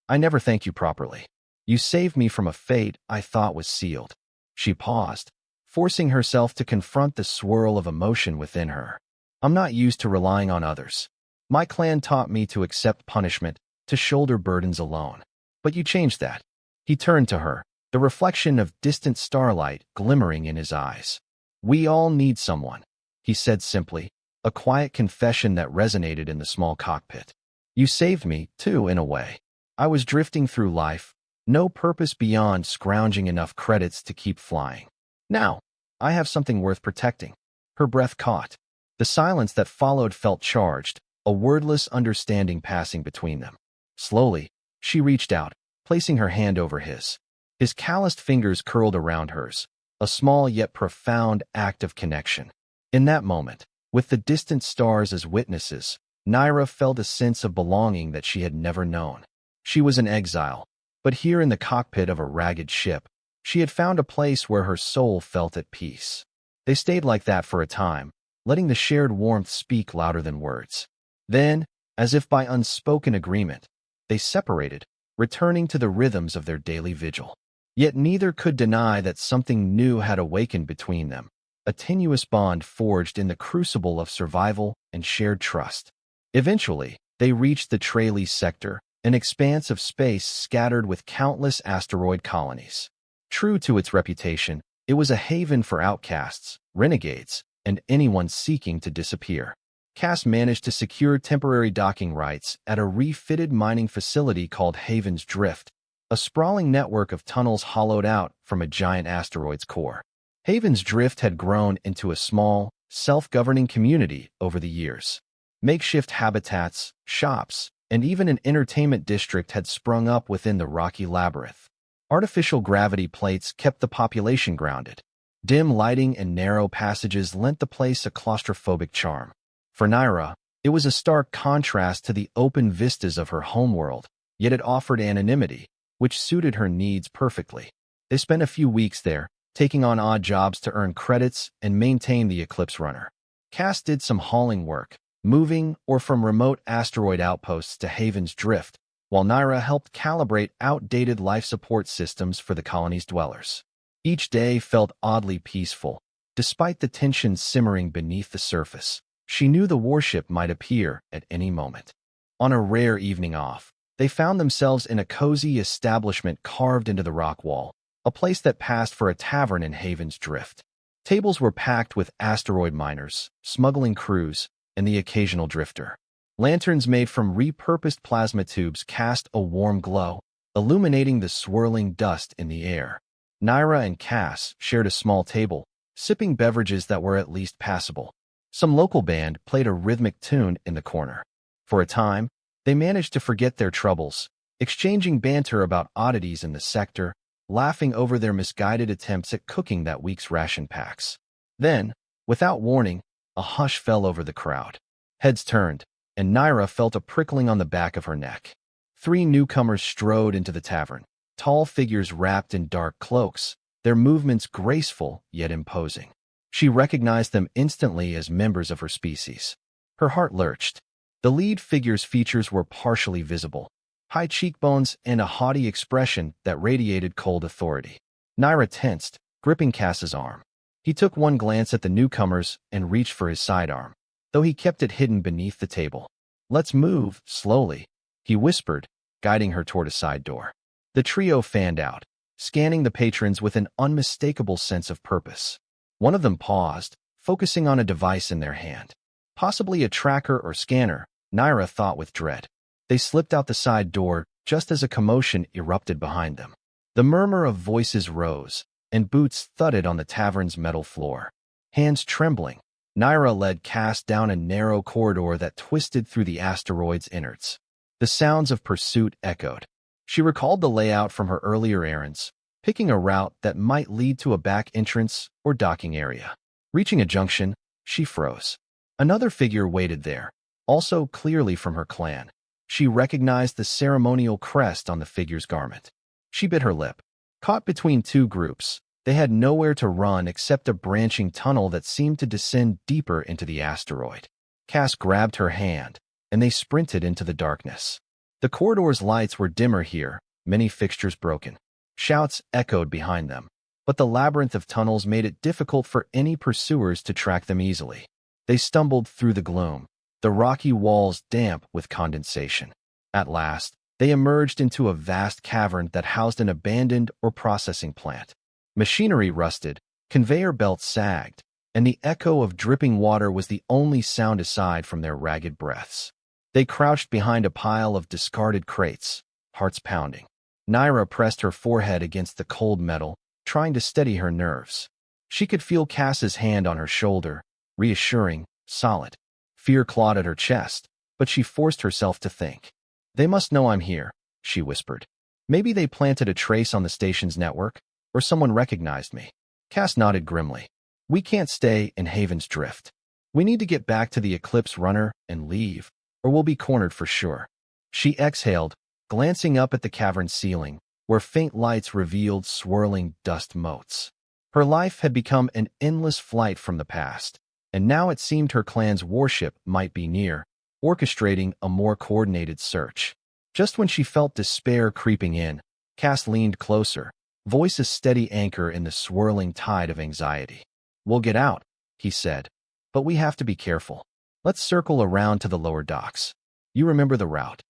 I never thanked you properly. You saved me from a fate I thought was sealed. She paused, forcing herself to confront the swirl of emotion within her. I'm not used to relying on others. My clan taught me to accept punishment, to shoulder burdens alone. But you changed that. He turned to her, the reflection of distant starlight glimmering in his eyes. We all need someone, he said simply, a quiet confession that resonated in the small cockpit. You saved me, too, in a way. I was drifting through life, no purpose beyond scrounging enough credits to keep flying. Now, I have something worth protecting. Her breath caught. The silence that followed felt charged, a wordless understanding passing between them. Slowly, she reached out, placing her hand over his. His calloused fingers curled around hers, a small yet profound act of connection. In that moment, with the distant stars as witnesses, Naira felt a sense of belonging that she had never known. She was an exile, but here in the cockpit of a ragged ship, she had found a place where her soul felt at peace. They stayed like that for a time, letting the shared warmth speak louder than words. Then, as if by unspoken agreement, they separated, returning to the rhythms of their daily vigil. Yet neither could deny that something new had awakened between them, a tenuous bond forged in the crucible of survival and shared trust. Eventually, they reached the Tralles sector, an expanse of space scattered with countless asteroid colonies. True to its reputation, it was a haven for outcasts, renegades, and anyone seeking to disappear. Cass managed to secure temporary docking rights at a refitted mining facility called Haven's Drift, a sprawling network of tunnels hollowed out from a giant asteroid's core. Haven's Drift had grown into a small, self-governing community over the years. Makeshift habitats, shops, and even an entertainment district had sprung up within the rocky labyrinth. Artificial gravity plates kept the population grounded. Dim lighting and narrow passages lent the place a claustrophobic charm. For Naira, it was a stark contrast to the open vistas of her homeworld, yet it offered anonymity, which suited her needs perfectly. They spent a few weeks there, taking on odd jobs to earn credits and maintain the Eclipse runner. Cass did some hauling work, moving or from remote asteroid outposts to Haven's Drift, while Naira helped calibrate outdated life support systems for the colony's dwellers. Each day felt oddly peaceful, despite the tension simmering beneath the surface. She knew the warship might appear at any moment. On a rare evening off, they found themselves in a cozy establishment carved into the rock wall, a place that passed for a tavern in Haven's Drift. Tables were packed with asteroid miners, smuggling crews, and the occasional drifter. Lanterns made from repurposed plasma tubes cast a warm glow, illuminating the swirling dust in the air. Naira and Cass shared a small table, sipping beverages that were at least passable. Some local band played a rhythmic tune in the corner. For a time, they managed to forget their troubles, exchanging banter about oddities in the sector, laughing over their misguided attempts at cooking that week's ration packs. Then, without warning, a hush fell over the crowd. Heads turned, and Naira felt a prickling on the back of her neck. 3 newcomers strode into the tavern, tall figures wrapped in dark cloaks, their movements graceful yet imposing. She recognized them instantly as members of her species. Her heart lurched. The lead figure's features were partially visible, high cheekbones and a haughty expression that radiated cold authority. Naira tensed, gripping Cass's arm. He took one glance at the newcomers and reached for his sidearm, though he kept it hidden beneath the table. "Let's move, slowly," he whispered, guiding her toward a side door. The trio fanned out, scanning the patrons with an unmistakable sense of purpose. One of them paused, focusing on a device in their hand. Possibly a tracker or scanner, Naira thought with dread. They slipped out the side door just as a commotion erupted behind them. The murmur of voices rose, and boots thudded on the tavern's metal floor. Hands trembling, Naira led Cass down a narrow corridor that twisted through the asteroid's innards. The sounds of pursuit echoed. She recalled the layout from her earlier errands, picking a route that might lead to a back entrance or docking area. Reaching a junction, she froze. Another figure waited there, also clearly from her clan. She recognized the ceremonial crest on the figure's garment. She bit her lip. Caught between 2 groups, they had nowhere to run except a branching tunnel that seemed to descend deeper into the asteroid. Cass grabbed her hand, and they sprinted into the darkness. The corridor's lights were dimmer here, many fixtures broken. Shouts echoed behind them, but the labyrinth of tunnels made it difficult for any pursuers to track them easily. They stumbled through the gloom, the rocky walls damp with condensation. At last, they emerged into a vast cavern that housed an abandoned or processing plant. Machinery rusted, conveyor belts sagged, and the echo of dripping water was the only sound aside from their ragged breaths. They crouched behind a pile of discarded crates, hearts pounding. Naira pressed her forehead against the cold metal, trying to steady her nerves. She could feel Cass's hand on her shoulder, reassuring, solid. Fear clawed at her chest, but she forced herself to think. "They must know I'm here," she whispered. "Maybe they planted a trace on the station's network, or someone recognized me." Cass nodded grimly. "We can't stay in Haven's Drift. We need to get back to the Eclipse runner and leave, or we'll be cornered for sure." She exhaled, glancing up at the cavern ceiling, where faint lights revealed swirling dust motes. Her life had become an endless flight from the past, and now it seemed her clan's warship might be near, orchestrating a more coordinated search. Just when she felt despair creeping in, Cass leaned closer, voice a steady anchor in the swirling tide of anxiety. We'll get out, he said. But we have to be careful. Let's circle around to the lower docks. You remember the route?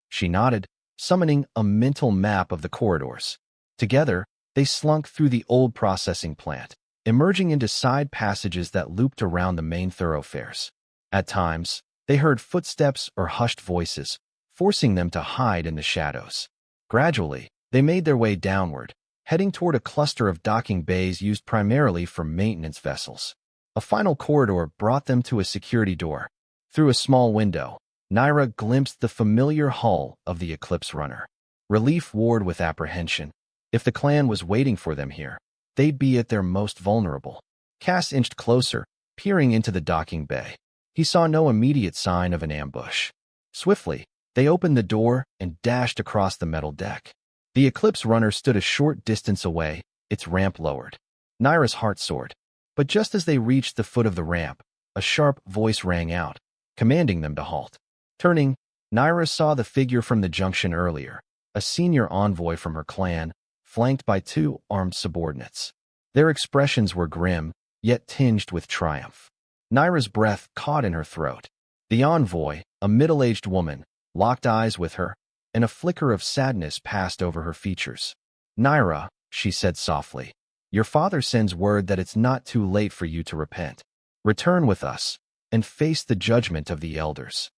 She nodded, summoning a mental map of the corridors. Together, they slunk through the old processing plant, emerging into side passages that looped around the main thoroughfares. At times, they heard footsteps or hushed voices, forcing them to hide in the shadows. Gradually, they made their way downward, heading toward a cluster of docking bays used primarily for maintenance vessels. A final corridor brought them to a security door. Through a small window, Naira glimpsed the familiar hull of the Eclipse Runner. Relief warred with apprehension. If the clan was waiting for them here, they'd be at their most vulnerable. Cass inched closer, peering into the docking bay. He saw no immediate sign of an ambush. Swiftly, they opened the door and dashed across the metal deck. The Eclipse Runner stood a short distance away, its ramp lowered. Naira's heart soared. But just as they reached the foot of the ramp, a sharp voice rang out, commanding them to halt. Turning, Naira saw the figure from the junction earlier, a senior envoy from her clan, flanked by two armed subordinates. Their expressions were grim, yet tinged with triumph. Naira's breath caught in her throat. The envoy, a middle-aged woman, locked eyes with her, and a flicker of sadness passed over her features. "Naira," she said softly, "your father sends word that it's not too late for you to repent. Return with us, and face the judgment of the elders."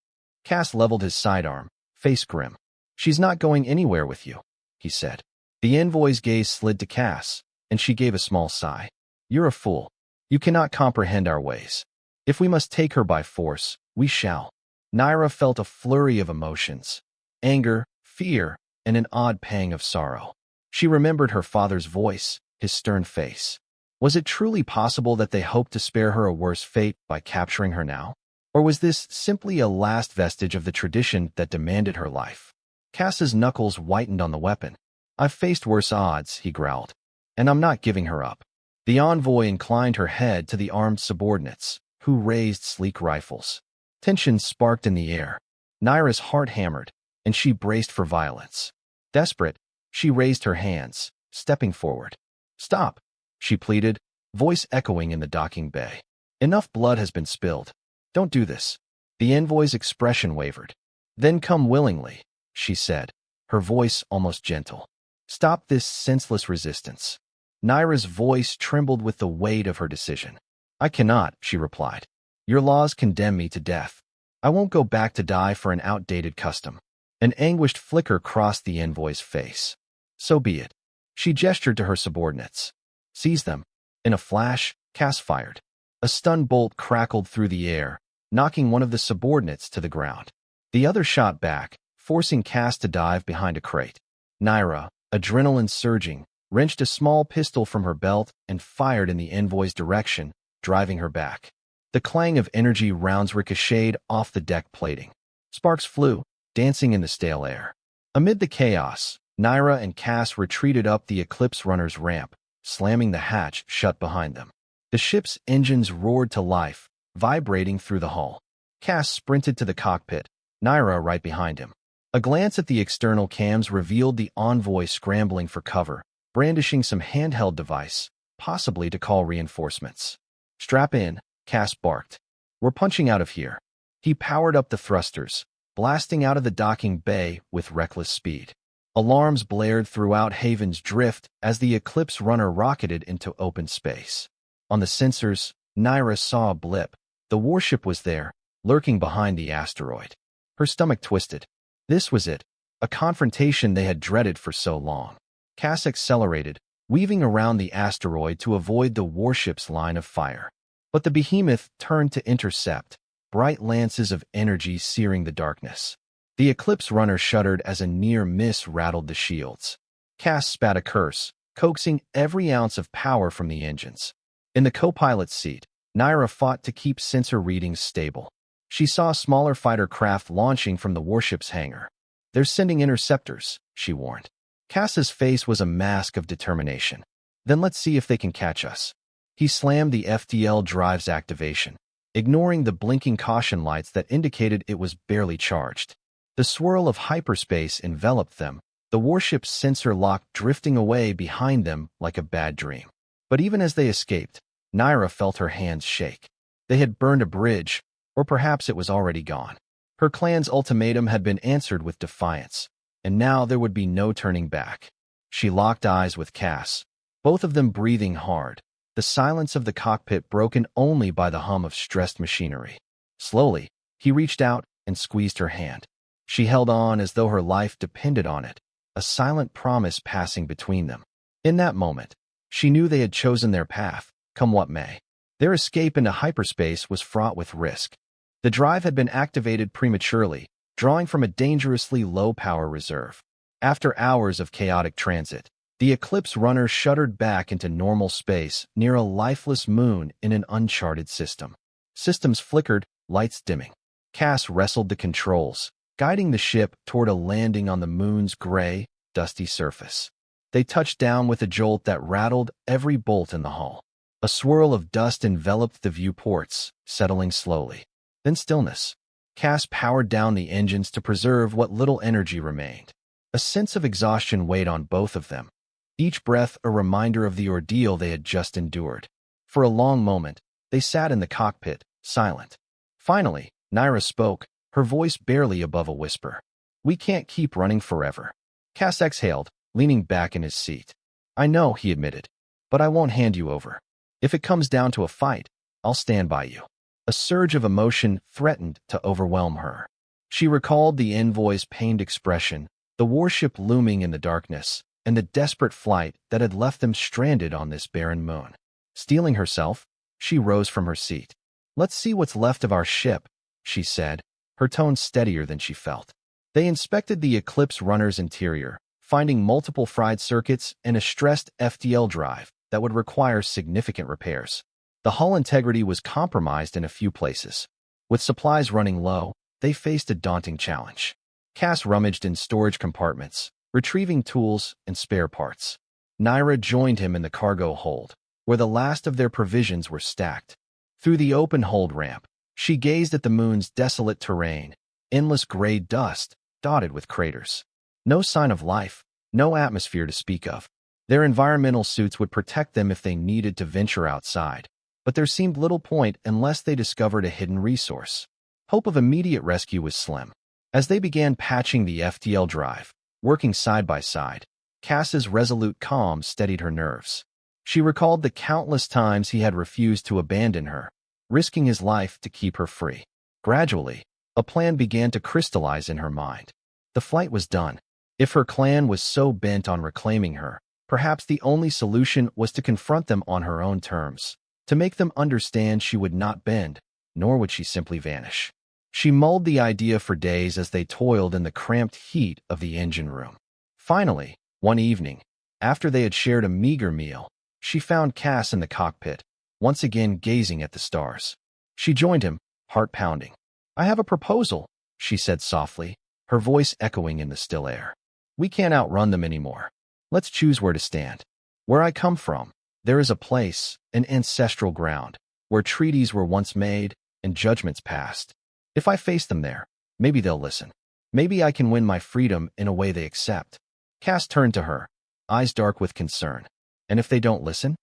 Cass leveled his sidearm, face grim. "She's not going anywhere with you," he said. The envoy's gaze slid to Cass, and she gave a small sigh. "You're a fool. You cannot comprehend our ways. If we must take her by force, we shall." Naira felt a flurry of emotions. Anger, fear, and an odd pang of sorrow. She remembered her father's voice, his stern face. Was it truly possible that they hoped to spare her a worse fate by capturing her now? Or was this simply a last vestige of the tradition that demanded her life? Cass's knuckles whitened on the weapon. "I've faced worse odds," he growled, "and I'm not giving her up." The envoy inclined her head to the armed subordinates, who raised sleek rifles. Tension sparked in the air. Naira's heart hammered, and she braced for violence. Desperate, she raised her hands, stepping forward. "Stop," she pleaded, voice echoing in the docking bay. "Enough blood has been spilled. Don't do this." The envoy's expression wavered. "Then come willingly," she said, her voice almost gentle. "Stop this senseless resistance." Naira's voice trembled with the weight of her decision. "I cannot," she replied. "Your laws condemn me to death. I won't go back to die for an outdated custom." An anguished flicker crossed the envoy's face. "So be it." She gestured to her subordinates. "Seize them." In a flash, Cass fired. A stun bolt crackled through the air, knocking one of the subordinates to the ground. The other shot back, forcing Cass to dive behind a crate. Naira, adrenaline surging, wrenched a small pistol from her belt and fired in the envoy's direction, driving her back. The clang of energy rounds ricocheted off the deck plating. Sparks flew, dancing in the stale air. Amid the chaos, Naira and Cass retreated up the Eclipse Runner's ramp, slamming the hatch shut behind them. The ship's engines roared to life, vibrating through the hull. Cass sprinted to the cockpit, Naira right behind him. A glance at the external cams revealed the envoy scrambling for cover, brandishing some handheld device, possibly to call reinforcements. "Strap in," Cass barked. "We're punching out of here." He powered up the thrusters, blasting out of the docking bay with reckless speed. Alarms blared throughout Haven's Drift as the Eclipse Runner rocketed into open space. On the sensors, Naira saw a blip. The warship was there, lurking behind the asteroid. Her stomach twisted. This was it, a confrontation they had dreaded for so long. Cass accelerated, weaving around the asteroid to avoid the warship's line of fire. But the behemoth turned to intercept, bright lances of energy searing the darkness. The Eclipse Runner shuddered as a near miss rattled the shields. Cass spat a curse, coaxing every ounce of power from the engines. In the co-pilot's seat, Naira fought to keep sensor readings stable. She saw smaller fighter craft launching from the warship's hangar. "They're sending interceptors," she warned. Cass's face was a mask of determination. "Then let's see if they can catch us." He slammed the FTL drive's activation, ignoring the blinking caution lights that indicated it was barely charged. The swirl of hyperspace enveloped them, the warship's sensor lock drifting away behind them like a bad dream. But even as they escaped, Naira felt her hands shake. They had burned a bridge, or perhaps it was already gone. Her clan's ultimatum had been answered with defiance, and now there would be no turning back. She locked eyes with Cass, both of them breathing hard, the silence of the cockpit broken only by the hum of stressed machinery. Slowly, he reached out and squeezed her hand. She held on as though her life depended on it, a silent promise passing between them. In that moment, she knew they had chosen their path, come what may. Their escape into hyperspace was fraught with risk. The drive had been activated prematurely, drawing from a dangerously low-power reserve. After hours of chaotic transit, the Eclipse runner shuddered back into normal space near a lifeless moon in an uncharted system. Systems flickered, lights dimming. Cass wrestled the controls, guiding the ship toward a landing on the moon's gray, dusty surface. They touched down with a jolt that rattled every bolt in the hull. A swirl of dust enveloped the viewports, settling slowly. Then stillness. Cass powered down the engines to preserve what little energy remained. A sense of exhaustion weighed on both of them, each breath a reminder of the ordeal they had just endured. For a long moment, they sat in the cockpit, silent. Finally, Naira spoke, her voice barely above a whisper. "We can't keep running forever." Cass exhaled, leaning back in his seat. "I know," he admitted, "but I won't hand you over. If it comes down to a fight, I'll stand by you." A surge of emotion threatened to overwhelm her. She recalled the envoy's pained expression, the warship looming in the darkness, and the desperate flight that had left them stranded on this barren moon. Steeling herself, she rose from her seat. "Let's see what's left of our ship," she said, her tone steadier than she felt. They inspected the Eclipse runner's interior, finding multiple fried circuits and a stressed FTL drive that would require significant repairs. The hull integrity was compromised in a few places. With supplies running low, they faced a daunting challenge. Cass rummaged in storage compartments, retrieving tools and spare parts. Naira joined him in the cargo hold, where the last of their provisions were stacked. Through the open hold ramp, she gazed at the moon's desolate terrain, endless gray dust dotted with craters. No sign of life, no atmosphere to speak of. Their environmental suits would protect them if they needed to venture outside, but there seemed little point unless they discovered a hidden resource. Hope of immediate rescue was slim. As they began patching the FTL drive, working side by side, Cass's resolute calm steadied her nerves. She recalled the countless times he had refused to abandon her, risking his life to keep her free. Gradually, a plan began to crystallize in her mind. The flight was done. If her clan was so bent on reclaiming her, perhaps the only solution was to confront them on her own terms, to make them understand she would not bend, nor would she simply vanish. She mulled the idea for days as they toiled in the cramped heat of the engine room. Finally, one evening, after they had shared a meager meal, she found Cass in the cockpit, once again gazing at the stars. She joined him, heart pounding. "I have a proposal," she said softly, her voice echoing in the still air. "We can't outrun them anymore. Let's choose where to stand. Where I come from, there is a place, an ancestral ground, where treaties were once made and judgments passed. If I face them there, maybe they'll listen. Maybe I can win my freedom in a way they accept." Cass turned to her, eyes dark with concern. "And if they don't listen?"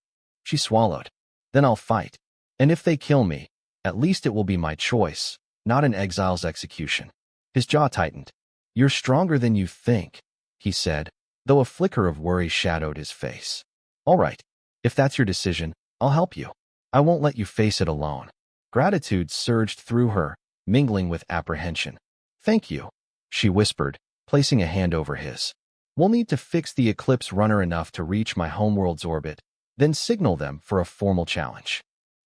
She swallowed. "Then I'll fight. And if they kill me, at least it will be my choice, not an exile's execution." His jaw tightened. "You're stronger than you think," he said, though a flicker of worry shadowed his face. "All right. If that's your decision, I'll help you. I won't let you face it alone." Gratitude surged through her, mingling with apprehension. "Thank you," she whispered, placing a hand over his. "We'll need to fix the Eclipse runner enough to reach my homeworld's orbit, then signal them for a formal challenge."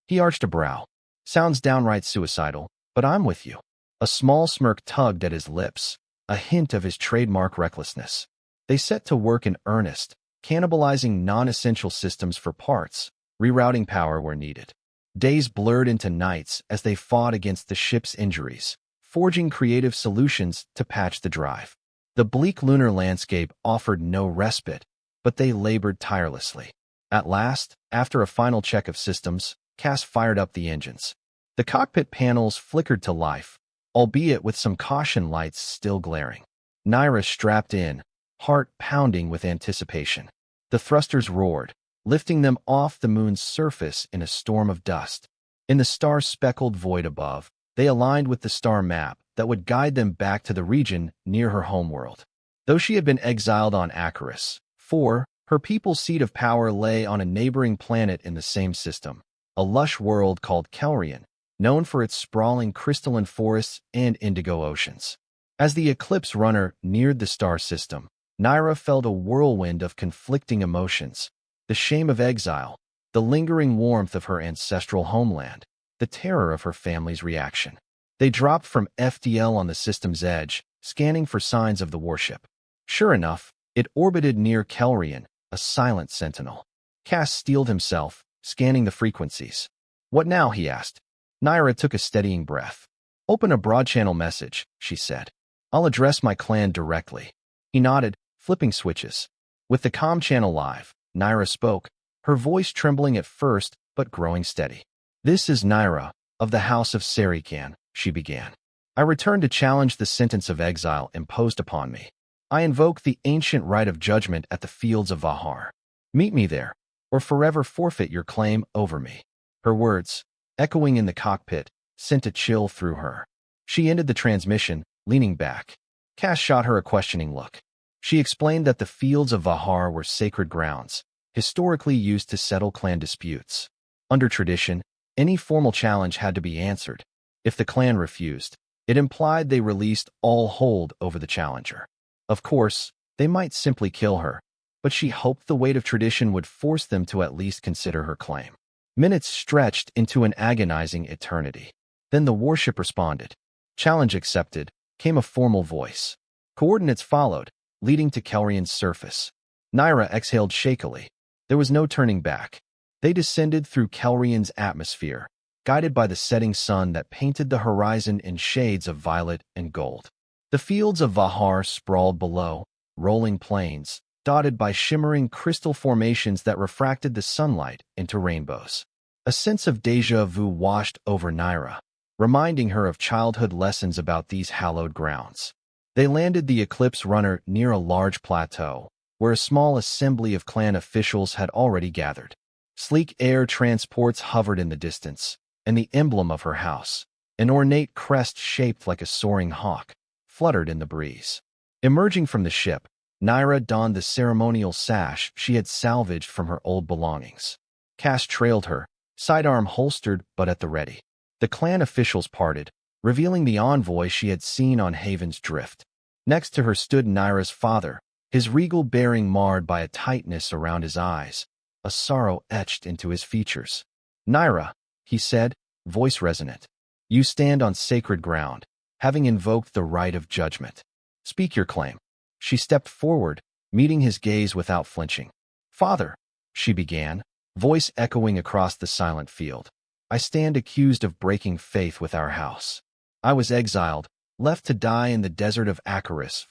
He arched a brow. "Sounds downright suicidal, but I'm with you." A small smirk tugged at his lips, a hint of his trademark recklessness. They set to work in earnest, cannibalizing non-essential systems for parts, rerouting power where needed. Days blurred into nights as they fought against the ship's injuries, forging creative solutions to patch the drive. The bleak lunar landscape offered no respite, but they labored tirelessly. At last, after a final check of systems, Cass fired up the engines. The cockpit panels flickered to life, albeit with some caution lights still glaring. Naira strapped in, heart pounding with anticipation. The thrusters roared, lifting them off the moon's surface in a storm of dust. In the star-speckled void above, they aligned with the star map that would guide them back to the region near her homeworld. Though she had been exiled on Acarus, 4, her people's seat of power lay on a neighboring planet in the same system, a lush world called Kelrian, known for its sprawling crystalline forests and indigo oceans. As the Eclipse Runner neared the star system, Naira felt a whirlwind of conflicting emotions: the shame of exile, the lingering warmth of her ancestral homeland, the terror of her family's reaction. They dropped from FDL on the system's edge, scanning for signs of the warship. Sure enough, it orbited near Kelrian, a silent sentinel. Cass steeled himself, scanning the frequencies. "What now?" he asked. Naira took a steadying breath. "Open a broad-channel message," she said. "I'll address my clan directly." He nodded, flipping switches. With the comm channel live, Naira spoke, her voice trembling at first but growing steady. "This is Naira, of the House of Serikan," she began. "I return to challenge the sentence of exile imposed upon me. I invoke the ancient right of judgment at the fields of Vahar. Meet me there, or forever forfeit your claim over me." Her words, echoing in the cockpit, sent a chill through her. She ended the transmission, leaning back. Cass shot her a questioning look. She explained that the fields of Vahar were sacred grounds, historically used to settle clan disputes. Under tradition, any formal challenge had to be answered. If the clan refused, it implied they released all hold over the challenger. Of course, they might simply kill her, but she hoped the weight of tradition would force them to at least consider her claim. Minutes stretched into an agonizing eternity. Then the warship responded. "Challenge accepted," came a formal voice. Coordinates followed, leading to Kelrian's surface. Naira exhaled shakily. There was no turning back. They descended through Kelrian's atmosphere, guided by the setting sun that painted the horizon in shades of violet and gold. The fields of Vahar sprawled below, rolling plains, dotted by shimmering crystal formations that refracted the sunlight into rainbows. A sense of déjà vu washed over Naira, reminding her of childhood lessons about these hallowed grounds. They landed the Eclipse Runner near a large plateau, where a small assembly of clan officials had already gathered. Sleek air transports hovered in the distance, and the emblem of her house, an ornate crest shaped like a soaring hawk, fluttered in the breeze. Emerging from the ship, Naira donned the ceremonial sash she had salvaged from her old belongings. Cass trailed her, sidearm holstered but at the ready. The clan officials parted, revealing the envoy she had seen on Haven's Drift. Next to her stood Naira's father, his regal bearing marred by a tightness around his eyes, a sorrow etched into his features. "Naira," he said, voice resonant, "you stand on sacred ground, having invoked the right of judgment. Speak your claim." She stepped forward, meeting his gaze without flinching. "Father," she began, voice echoing across the silent field, "I stand accused of breaking faith with our house. I was exiled, left to die in the desert of Acarus,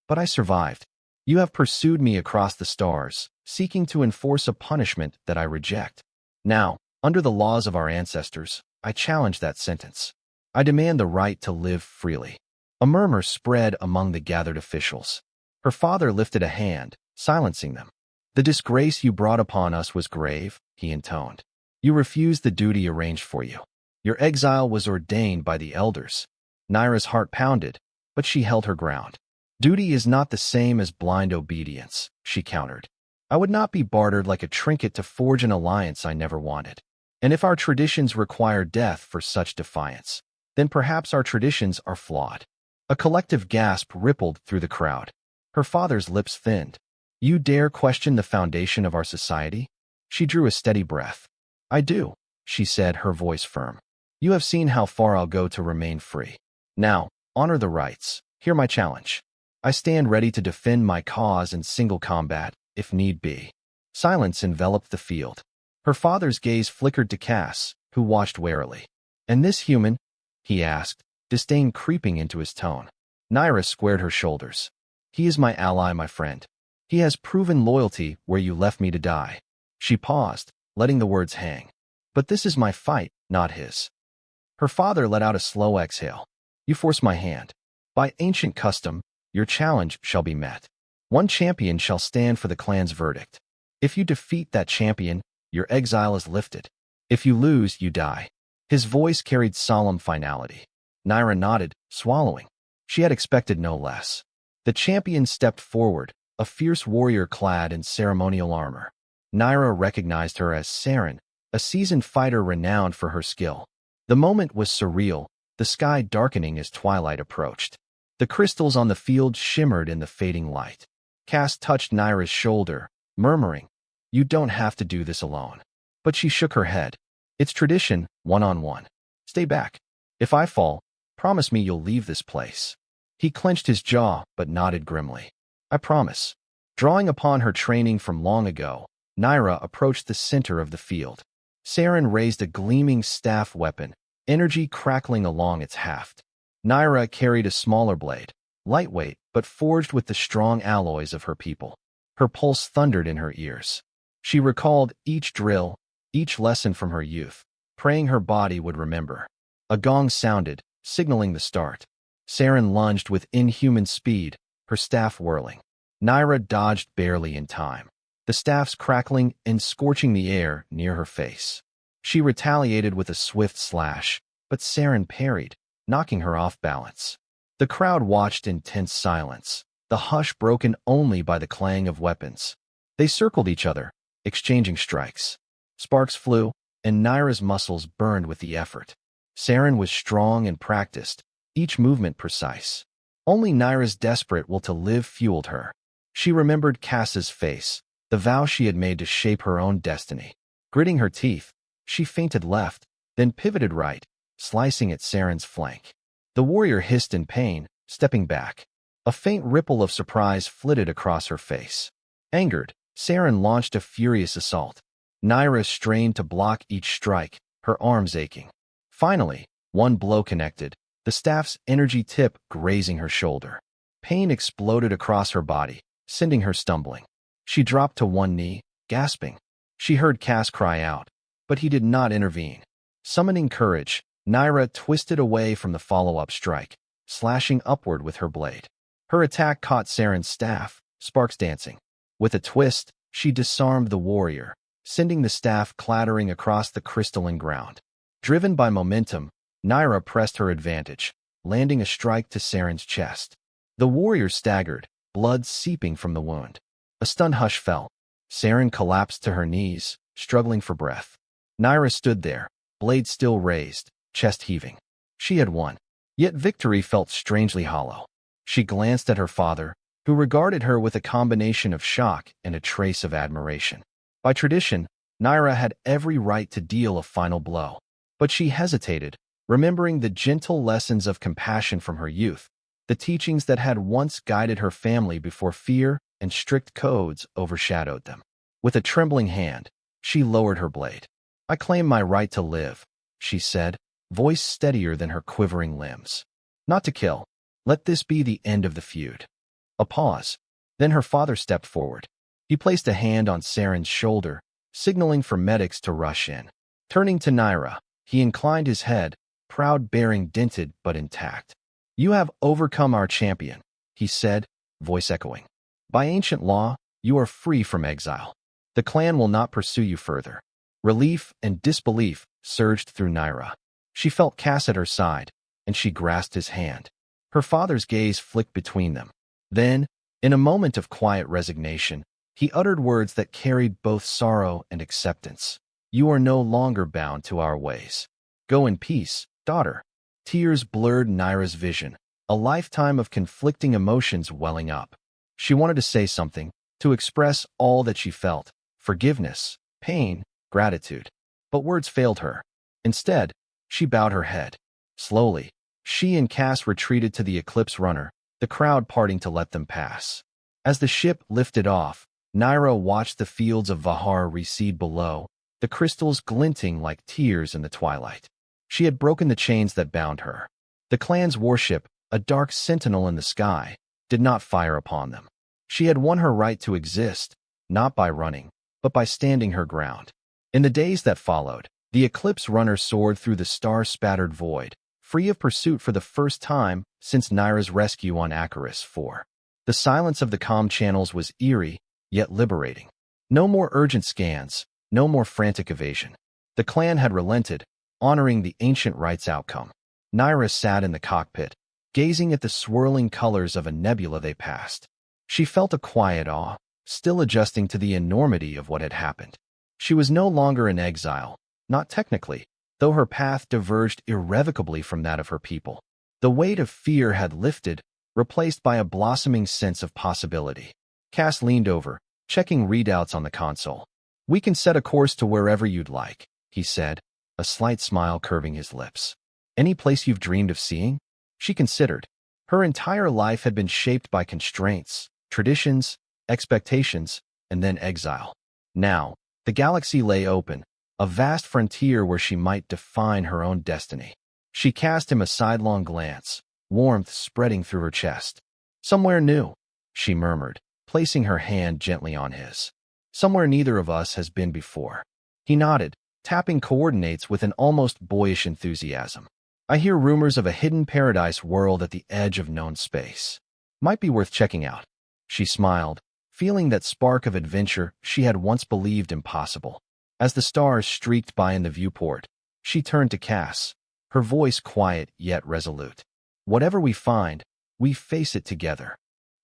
but I survived. You have pursued me across the stars, seeking to enforce a punishment that I reject. Now, under the laws of our ancestors, I challenge that sentence. I demand the right to live freely." A murmur spread among the gathered officials. Her father lifted a hand, silencing them. "The disgrace you brought upon us was grave," he intoned. "You refused the duty arranged for you. Your exile was ordained by the elders." Naira's heart pounded, but she held her ground. "Duty is not the same as blind obedience," she countered. "I would not be bartered like a trinket to forge an alliance I never wanted. And if our traditions require death for such defiance, then perhaps our traditions are flawed." A collective gasp rippled through the crowd. Her father's lips thinned. "You dare question the foundation of our society?" She drew a steady breath. "I do," she said, her voice firm. "You have seen how far I'll go to remain free. Now, honor the rights. Hear my challenge. I stand ready to defend my cause in single combat, if need be." Silence enveloped the field. Her father's gaze flickered to Cass, who watched warily. "And this human?" he asked, disdain creeping into his tone. Naira squared her shoulders. "He is my ally, my friend. He has proven loyalty where you left me to die." She paused, letting the words hang. "But this is my fight, not his." Her father let out a slow exhale. "You force my hand. By ancient custom, your challenge shall be met. One champion shall stand for the clan's verdict." If you defeat that champion, your exile is lifted. If you lose, you die. His voice carried solemn finality. Naira nodded, swallowing. She had expected no less. The champion stepped forward, a fierce warrior clad in ceremonial armor. Naira recognized her as Saren, a seasoned fighter renowned for her skill. The moment was surreal, the sky darkening as twilight approached. The crystals on the field shimmered in the fading light. Cass touched Naira's shoulder, murmuring, "You don't have to do this alone." But she shook her head. "It's tradition, one-on-one. Stay back. If I fall, promise me you'll leave this place." He clenched his jaw, but nodded grimly. "I promise." Drawing upon her training from long ago, Naira approached the center of the field. Saren raised a gleaming staff weapon, energy crackling along its haft. Naira carried a smaller blade, lightweight but forged with the strong alloys of her people. Her pulse thundered in her ears. She recalled each drill, each lesson from her youth, praying her body would remember. A gong sounded, signaling the start. Saren lunged with inhuman speed, her staff whirling. Naira dodged barely in time, the staff's crackling and scorching the air near her face. She retaliated with a swift slash, but Saren parried, knocking her off balance. The crowd watched in tense silence, the hush broken only by the clang of weapons. They circled each other, exchanging strikes. Sparks flew, and Naira's muscles burned with the effort. Saren was strong and practiced, each movement precise. Only Naira's desperate will to live fueled her. She remembered Cass's face, the vow she had made to shape her own destiny. Gritting her teeth, she feinted left, then pivoted right, slicing at Saren's flank. The warrior hissed in pain, stepping back. A faint ripple of surprise flitted across her face. Angered, Saren launched a furious assault. Naira strained to block each strike, her arms aching. Finally, one blow connected, the staff's energy tip grazing her shoulder. Pain exploded across her body, sending her stumbling. She dropped to one knee, gasping. She heard Cass cry out, but he did not intervene. Summoning courage, Naira twisted away from the follow-up strike, slashing upward with her blade. Her attack caught Saren's staff, sparks dancing. With a twist, she disarmed the warrior, sending the staff clattering across the crystalline ground. Driven by momentum, Naira pressed her advantage, landing a strike to Saren's chest. The warrior staggered, blood seeping from the wound. A stunned hush fell. Saren collapsed to her knees, struggling for breath. Naira stood there, blade still raised, chest heaving. She had won, yet victory felt strangely hollow. She glanced at her father, who regarded her with a combination of shock and a trace of admiration. By tradition, Naira had every right to deal a final blow, but she hesitated, remembering the gentle lessons of compassion from her youth, the teachings that had once guided her family before fear and strict codes overshadowed them. With a trembling hand, she lowered her blade. "I claim my right to live," she said, voice steadier than her quivering limbs. "Not to kill. Let this be the end of the feud." A pause. Then her father stepped forward. He placed a hand on Saren's shoulder, signaling for medics to rush in. Turning to Naira, he inclined his head, proud bearing dented but intact. "You have overcome our champion," he said, voice echoing. "By ancient law, you are free from exile. The clan will not pursue you further." Relief and disbelief surged through Naira. She felt Cass at her side, and she grasped his hand. Her father's gaze flicked between them. Then, in a moment of quiet resignation, he uttered words that carried both sorrow and acceptance. "You are no longer bound to our ways. Go in peace, daughter." Tears blurred Naira's vision, a lifetime of conflicting emotions welling up. She wanted to say something, to express all that she felt, forgiveness, pain, gratitude. But words failed her. Instead, she bowed her head. Slowly, she and Cass retreated to the Eclipse runner, the crowd parting to let them pass. As the ship lifted off, Naira watched the fields of Vahar recede below, the crystals glinting like tears in the twilight. She had broken the chains that bound her. The clan's warship, a dark sentinel in the sky, did not fire upon them. She had won her right to exist, not by running, but by standing her ground. In the days that followed, the Eclipse runner soared through the star-spattered void, free of pursuit for the first time since Naira's rescue on Icarus IV. The silence of the comm channels was eerie, yet liberating. No more urgent scans, no more frantic evasion. The clan had relented, honoring the ancient rites outcome. Naira sat in the cockpit, gazing at the swirling colors of a nebula they passed. She felt a quiet awe, still adjusting to the enormity of what had happened. She was no longer in exile, not technically, though her path diverged irrevocably from that of her people. The weight of fear had lifted, replaced by a blossoming sense of possibility. Cass leaned over, checking readouts on the console. "We can set a course to wherever you'd like," he said, a slight smile curving his lips. "Any place you've dreamed of seeing?" She considered. Her entire life had been shaped by constraints, traditions, expectations, and then exile. Now, the galaxy lay open, a vast frontier where she might define her own destiny. She cast him a sidelong glance, warmth spreading through her chest. "Somewhere new," she murmured, placing her hand gently on his. "Somewhere neither of us has been before." He nodded, tapping coordinates with an almost boyish enthusiasm. "I hear rumors of a hidden paradise world at the edge of known space. Might be worth checking out." She smiled, feeling that spark of adventure she had once believed impossible. As the stars streaked by in the viewport, she turned to Cass, her voice quiet yet resolute. "Whatever we find, we face it together."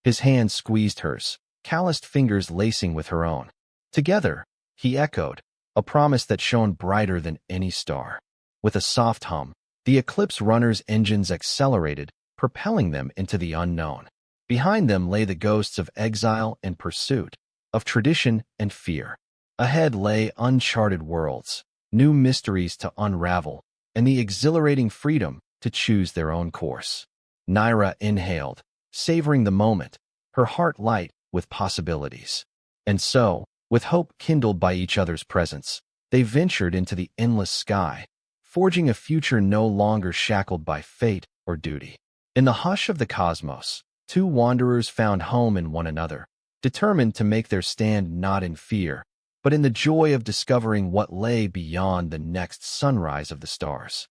His hand squeezed hers, calloused fingers lacing with her own. "Together," he echoed, a promise that shone brighter than any star. With a soft hum, the Eclipse runner's engines accelerated, propelling them into the unknown. Behind them lay the ghosts of exile and pursuit, of tradition and fear. Ahead lay uncharted worlds, new mysteries to unravel, and the exhilarating freedom to choose their own course. Naira inhaled, savoring the moment, her heart light with possibilities. And so, with hope kindled by each other's presence, they ventured into the endless sky, forging a future no longer shackled by fate or duty. In the hush of the cosmos, two wanderers found home in one another, determined to make their stand not in fear, but in the joy of discovering what lay beyond the next sunrise of the stars.